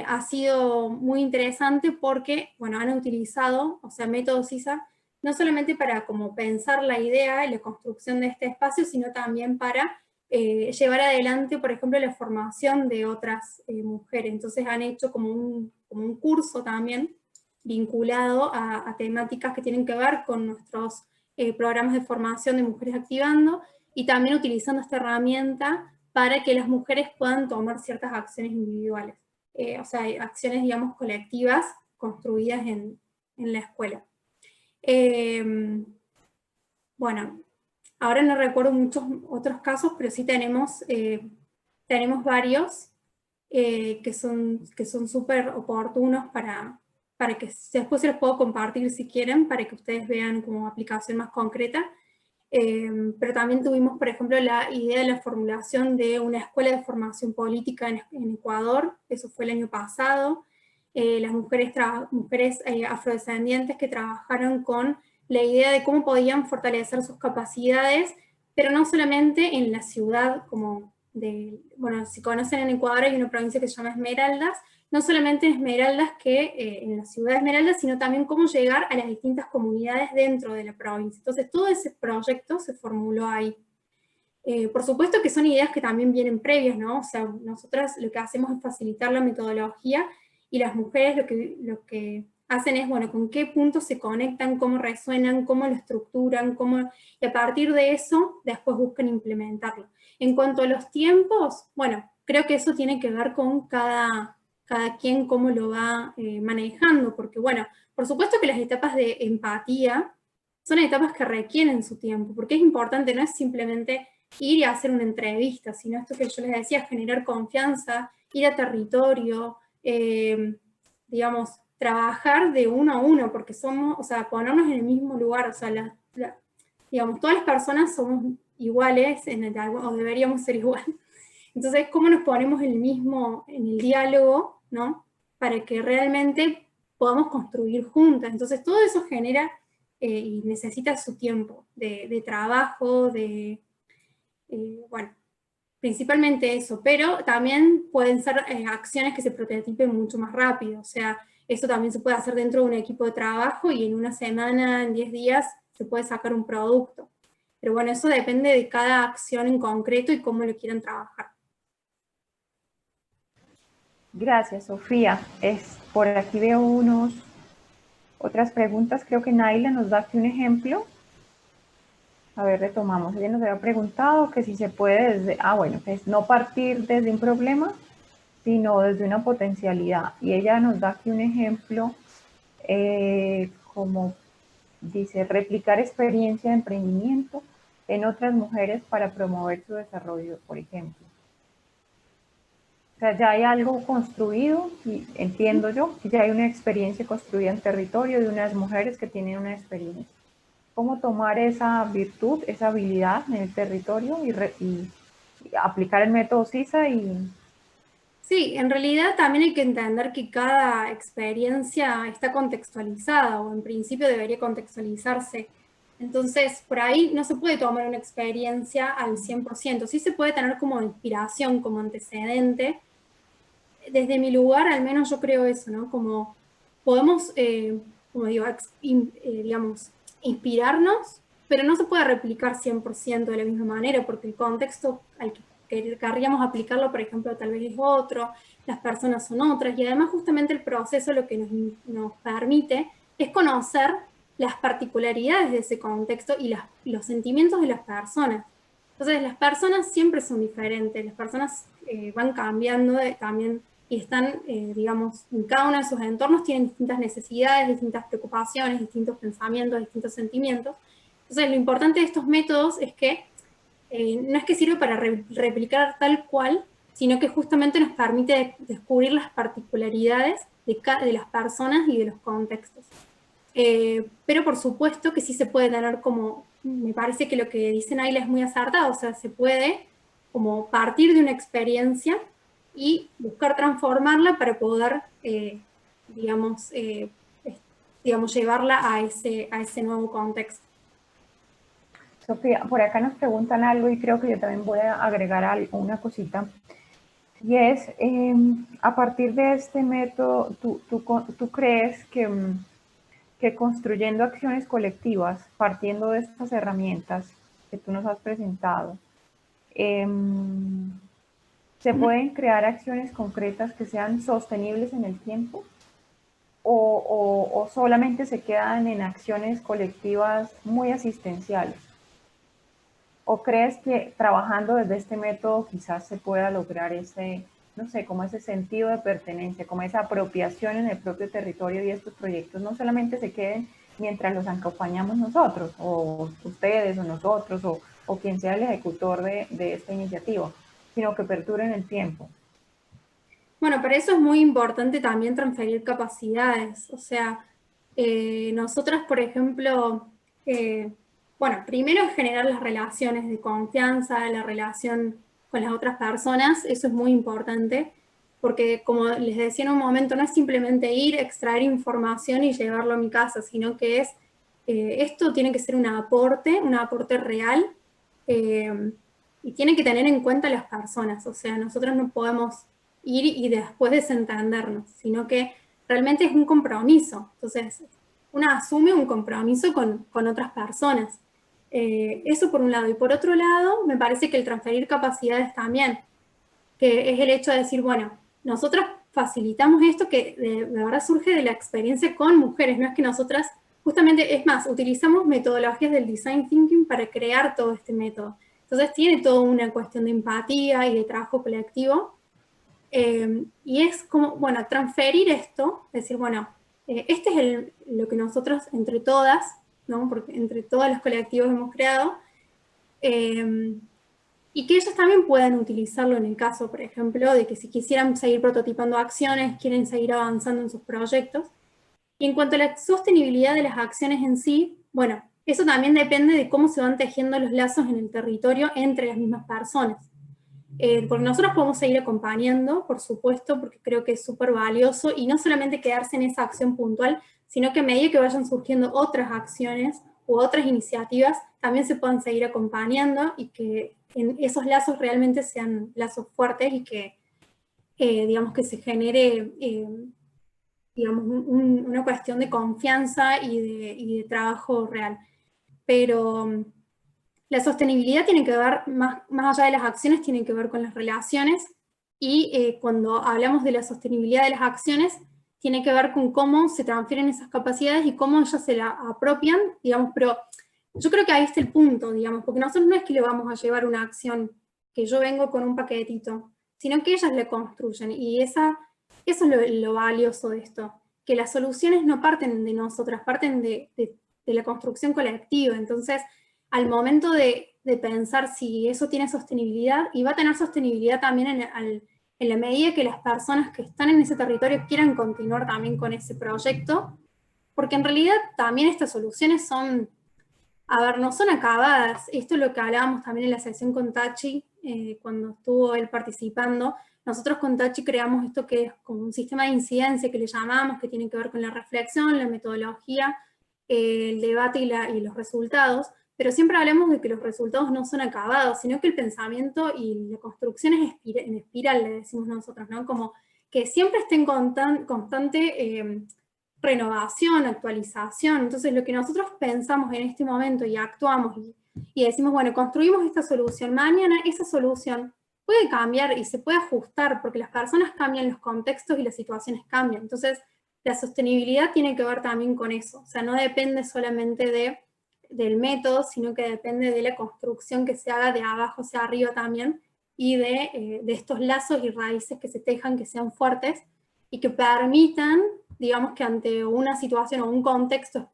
ha sido muy interesante porque, bueno, han utilizado, o sea, método CISA, no solamente para como pensar la idea y la construcción de este espacio, sino también para llevar adelante, por ejemplo, la formación de otras mujeres. Entonces han hecho como un curso también vinculado a temáticas que tienen que ver con nuestros programas de formación de Mujeres Activando, y también utilizando esta herramienta para que las mujeres puedan tomar ciertas acciones individuales. O sea, acciones, digamos, colectivas construidas en la escuela. Bueno, ahora no recuerdo muchos otros casos, pero sí tenemos varios que son súper oportunos para que después se los puedo compartir si quieren, para que ustedes vean como aplicación más concreta. Pero también tuvimos, por ejemplo, la idea de la formulación de una escuela de formación política en Ecuador, eso fue el año pasado. Las mujeres afrodescendientes que trabajaron con la idea de cómo podían fortalecer sus capacidades, pero no solamente en la ciudad, como bueno, si conocen en Ecuador hay una provincia que se llama Esmeraldas, no solamente en Esmeraldas, en la ciudad de Esmeraldas, sino también cómo llegar a las distintas comunidades dentro de la provincia. Entonces todo ese proyecto se formuló ahí. Por supuesto que son ideas que también vienen previas, ¿no? O sea, nosotras lo que hacemos es facilitar la metodología, y las mujeres lo que hacen es, bueno, con qué puntos se conectan, cómo resuenan, cómo lo estructuran, y a partir de eso después buscan implementarlo. En cuanto a los tiempos, bueno, creo que eso tiene que ver con cada quien cómo lo va manejando, porque bueno, por supuesto que las etapas de empatía son etapas que requieren su tiempo, porque es importante, no es simplemente ir y hacer una entrevista, sino esto que yo les decía, generar confianza, ir a territorio, digamos, trabajar de uno a uno, porque somos, o sea, ponernos en el mismo lugar, o sea, digamos, todas las personas somos iguales, o deberíamos ser iguales. Entonces, ¿cómo nos ponemos en el diálogo, ¿no? Para que realmente podamos construir juntas. Entonces, todo eso genera y necesita su tiempo de trabajo, bueno, principalmente eso, pero también pueden ser acciones que se prototipen mucho más rápido, o sea, eso también se puede hacer dentro de un equipo de trabajo y en una semana, en 10 días, se puede sacar un producto. Pero bueno, eso depende de cada acción en concreto y cómo lo quieran trabajar.
Gracias, Sofía. Por aquí veo otras preguntas. Creo que Naila nos da aquí un ejemplo. A ver, retomamos. Ella nos había preguntado que si se puede bueno, que es no partir desde un problema, sino desde una potencialidad. Y ella nos da aquí un ejemplo, como dice, replicar experiencia de emprendimiento en otras mujeres para promover su desarrollo, por ejemplo. O sea, ya hay algo construido, y entiendo yo, que ya hay una experiencia construida en territorio de unas mujeres que tienen una experiencia. ¿Cómo tomar esa virtud, esa habilidad en el territorio y aplicar el método CISA?
Sí, en realidad también hay que entender que cada experiencia está contextualizada, o en principio debería contextualizarse. Entonces, por ahí no se puede tomar una experiencia al 100%, sí se puede tener como inspiración, como antecedente. Desde mi lugar, al menos yo creo eso, ¿no? Como podemos, como digo, digamos, inspirarnos, pero no se puede replicar 100% de la misma manera, porque el contexto al que querríamos aplicarlo, por ejemplo, tal vez es otro, las personas son otras, y además justamente el proceso lo que nos permite es conocer las particularidades de ese contexto y los sentimientos de las personas. Entonces, las personas siempre son diferentes, las personas van cambiando también, y están, digamos, en cada uno de sus entornos tienen distintas necesidades, distintas preocupaciones, distintos pensamientos, distintos sentimientos. Entonces, lo importante de estos métodos es que no es que sirve para replicar tal cual, sino que justamente nos permite descubrir las particularidades de las personas y de los contextos. pero por supuesto que sí se puede tener como, me parece que lo que dicen ahí es muy acertado, o sea, se puede como partir de una experiencia y buscar transformarla para poder, digamos, digamos, llevarla a ese nuevo contexto.
Sofía, por acá nos preguntan algo y creo que yo también voy a agregar una cosita. Y es, a partir de este método, ¿tú crees que construyendo acciones colectivas, partiendo de estas herramientas que tú nos has presentado, se pueden crear acciones concretas que sean sostenibles en el tiempo? ¿O solamente se quedan en acciones colectivas muy asistenciales? ¿O crees que trabajando desde este método quizás se pueda lograr ese, no sé, como ese sentido de pertenencia, como esa apropiación en el propio territorio y estos proyectos no solamente se queden mientras los acompañamos nosotros, o ustedes, o nosotros, o quien sea el ejecutor de esta iniciativa, sino que perduren el tiempo?
Bueno, para eso es muy importante también transferir capacidades. O sea, nosotras, por ejemplo, bueno, primero generar las relaciones de confianza, la relación con las otras personas, eso es muy importante, porque como les decía en un momento, no es simplemente ir, extraer información y llevarlo a mi casa, sino que es, esto tiene que ser un aporte real, y tiene que tener en cuenta a las personas. O sea, nosotros no podemos ir y después desentendernos, sino que realmente es un compromiso. Entonces, una asume un compromiso con otras personas. Eso por un lado. Y por otro lado, me parece que el transferir capacidades también, que es el hecho de decir, bueno, nosotras facilitamos esto que de verdad surge de la experiencia con mujeres, no es que nosotras, justamente, es más, utilizamos metodologías del design thinking para crear todo este método. Entonces tiene toda una cuestión de empatía y de trabajo colectivo, y es como, bueno, transferir esto, decir, bueno, este es lo que nosotros entre todas, ¿no? Porque entre todos los colectivos hemos creado, y que ellos también puedan utilizarlo en el caso, por ejemplo, de que si quisieran seguir prototipando acciones, quieren seguir avanzando en sus proyectos. Y en cuanto a la sostenibilidad de las acciones en sí, bueno, eso también depende de cómo se van tejiendo los lazos en el territorio entre las mismas personas. Porque nosotros podemos seguir acompañando, por supuesto, porque creo que es súper valioso, y no solamente quedarse en esa acción puntual, sino que a medida que vayan surgiendo otras acciones u otras iniciativas, también se puedan seguir acompañando y que en esos lazos realmente sean lazos fuertes y que, digamos, que se genere, digamos, una cuestión de confianza y de trabajo real. Pero la sostenibilidad tiene que ver, más allá de las acciones, tiene que ver con las relaciones, y cuando hablamos de la sostenibilidad de las acciones, tiene que ver con cómo se transfieren esas capacidades y cómo ellas se la apropian, digamos, pero yo creo que ahí está el punto, digamos, porque nosotros no es que le vamos a llevar una acción que yo vengo con un paquetito, sino que ellas la construyen, y eso es lo valioso de esto, que las soluciones no parten de nosotras, parten de la construcción colectiva. Entonces, al momento de pensar si eso tiene sostenibilidad, y va a tener sostenibilidad también en la medida que las personas que están en ese territorio quieran continuar también con ese proyecto, porque en realidad también estas soluciones son, a ver, no son acabadas. Esto es lo que hablábamos también en la sesión con Tachi, cuando estuvo él participando. Nosotros con Tachi creamos esto que es como un sistema de incidencia que le llamamos, que tiene que ver con la reflexión, la metodología, el debate y los resultados, pero siempre hablamos de que los resultados no son acabados, sino que el pensamiento y la construcción es en espiral, le decimos nosotros, ¿no? Como que siempre esté en constante renovación, actualización. Entonces, lo que nosotros pensamos en este momento y actuamos y decimos, bueno, construimos esta solución, mañana esa solución puede cambiar y se puede ajustar, porque las personas cambian, los contextos y las situaciones cambian. Entonces, la sostenibilidad tiene que ver también con eso. O sea, no depende solamente del método, sino que depende de la construcción que se haga de abajo hacia arriba también, y de estos lazos y raíces que se tejan, que sean fuertes y que permitan, digamos, que ante una situación o un contexto,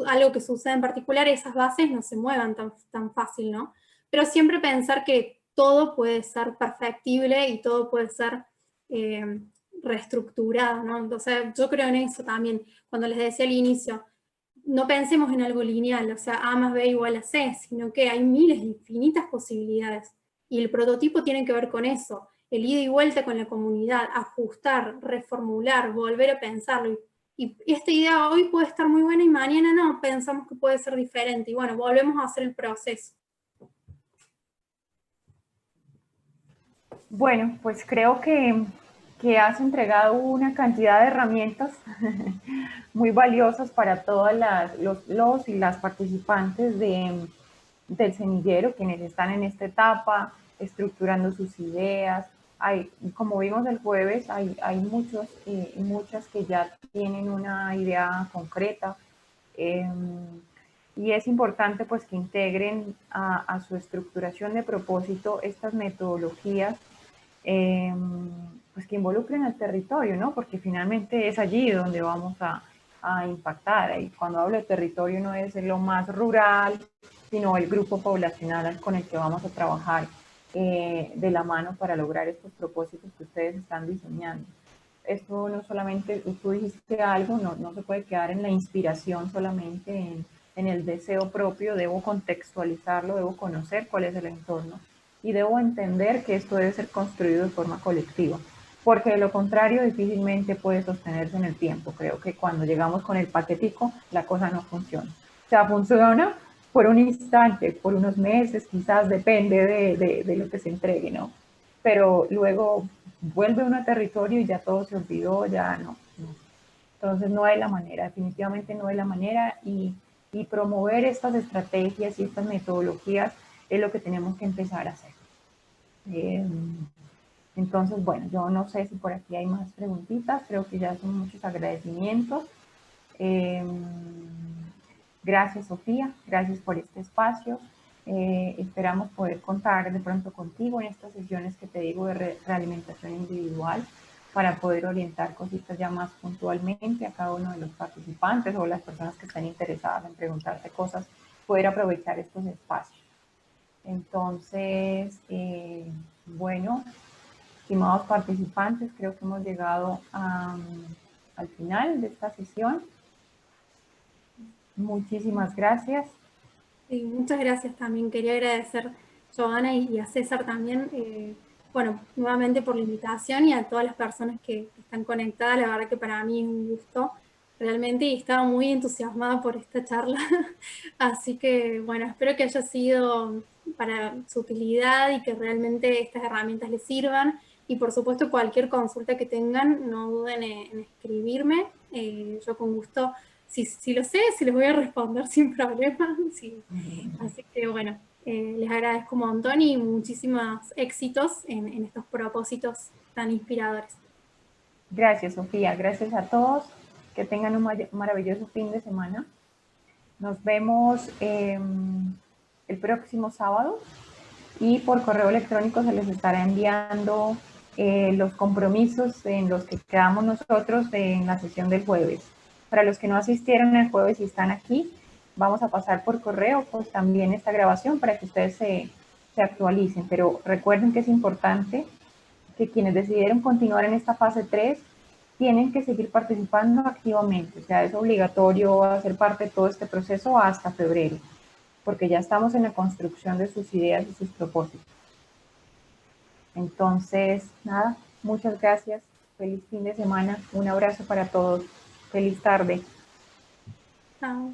algo que sucede en particular, esas bases no se muevan tan fácil, ¿no? Pero siempre pensar que todo puede ser perfectible y todo puede ser reestructurado, ¿no? Entonces yo creo en eso también. Cuando les decía al inicio, no pensemos en algo lineal, o sea, A más B igual a C, sino que hay miles de infinitas posibilidades. Y el prototipo tiene que ver con eso, el ida y vuelta con la comunidad, ajustar, reformular, volver a pensarlo. Y esta idea hoy puede estar muy buena y mañana no, pensamos que puede ser diferente. Y bueno, volvemos a hacer el proceso.
Bueno, pues creo que has entregado una cantidad de herramientas muy valiosas para todas los y las participantes del semillero, quienes están en esta etapa, estructurando sus ideas. Como vimos el jueves, hay muchos y muchas que ya tienen una idea concreta, y es importante pues que integren a su estructuración de propósito estas metodologías, pues que involucren al territorio, ¿no? Porque finalmente es allí donde vamos a impactar. Y cuando hablo de territorio no es lo más rural, sino el grupo poblacional con el que vamos a trabajar de la mano para lograr estos propósitos que ustedes están diseñando. Esto no solamente, tú dijiste algo, no se puede quedar en la inspiración solamente, en el deseo propio, debo contextualizarlo, debo conocer cuál es el entorno y debo entender que esto debe ser construido de forma colectiva, porque de lo contrario difícilmente puede sostenerse en el tiempo. Creo que cuando llegamos con el paquetico, la cosa no funciona. O sea, funciona por un instante, por unos meses, quizás depende de lo que se entregue, ¿no? Pero luego vuelve uno a territorio y ya todo se olvidó, ya no. Entonces no hay la manera, definitivamente no hay la manera, y promover estas estrategias y estas metodologías es lo que tenemos que empezar a hacer. Entonces, bueno, yo no sé si por aquí hay más preguntitas, creo que ya son muchos agradecimientos. Gracias, Sofía, gracias por este espacio. Esperamos poder contar de pronto contigo en estas sesiones que te digo de realimentación individual, para poder orientar cositas ya más puntualmente a cada uno de los participantes o las personas que están interesadas en preguntarte cosas, poder aprovechar estos espacios. Entonces, bueno, estimados participantes, creo que hemos llegado al final de esta sesión. Muchísimas gracias.
Sí, muchas gracias también. Quería agradecer a Joana y a César también, bueno, nuevamente por la invitación, y a todas las personas que están conectadas. La verdad que para mí es un gusto realmente, y estaba muy entusiasmada por esta charla. Así que, bueno, espero que haya sido para su utilidad y que realmente estas herramientas les sirvan. Y por supuesto, cualquier consulta que tengan, no duden en escribirme. Yo con gusto, si lo sé, si les voy a responder sin problema. Sí. Así que bueno, les agradezco un montón y muchísimos éxitos en estos propósitos tan inspiradores.
Gracias, Sofía. Gracias a todos. Que tengan un maravilloso fin de semana. Nos vemos el próximo sábado, y por correo electrónico se les estará enviando los compromisos en los que quedamos nosotros en la sesión del jueves. Para los que no asistieron el jueves y están aquí, vamos a pasar por correo pues también esta grabación para que ustedes se actualicen. Pero recuerden que es importante que quienes decidieron continuar en esta fase 3 tienen que seguir participando activamente. O sea, es obligatorio hacer parte de todo este proceso hasta febrero, porque ya estamos en la construcción de sus ideas y sus propósitos. Entonces, nada, muchas gracias. Feliz fin de semana. Un abrazo para todos. Feliz tarde.
Chao.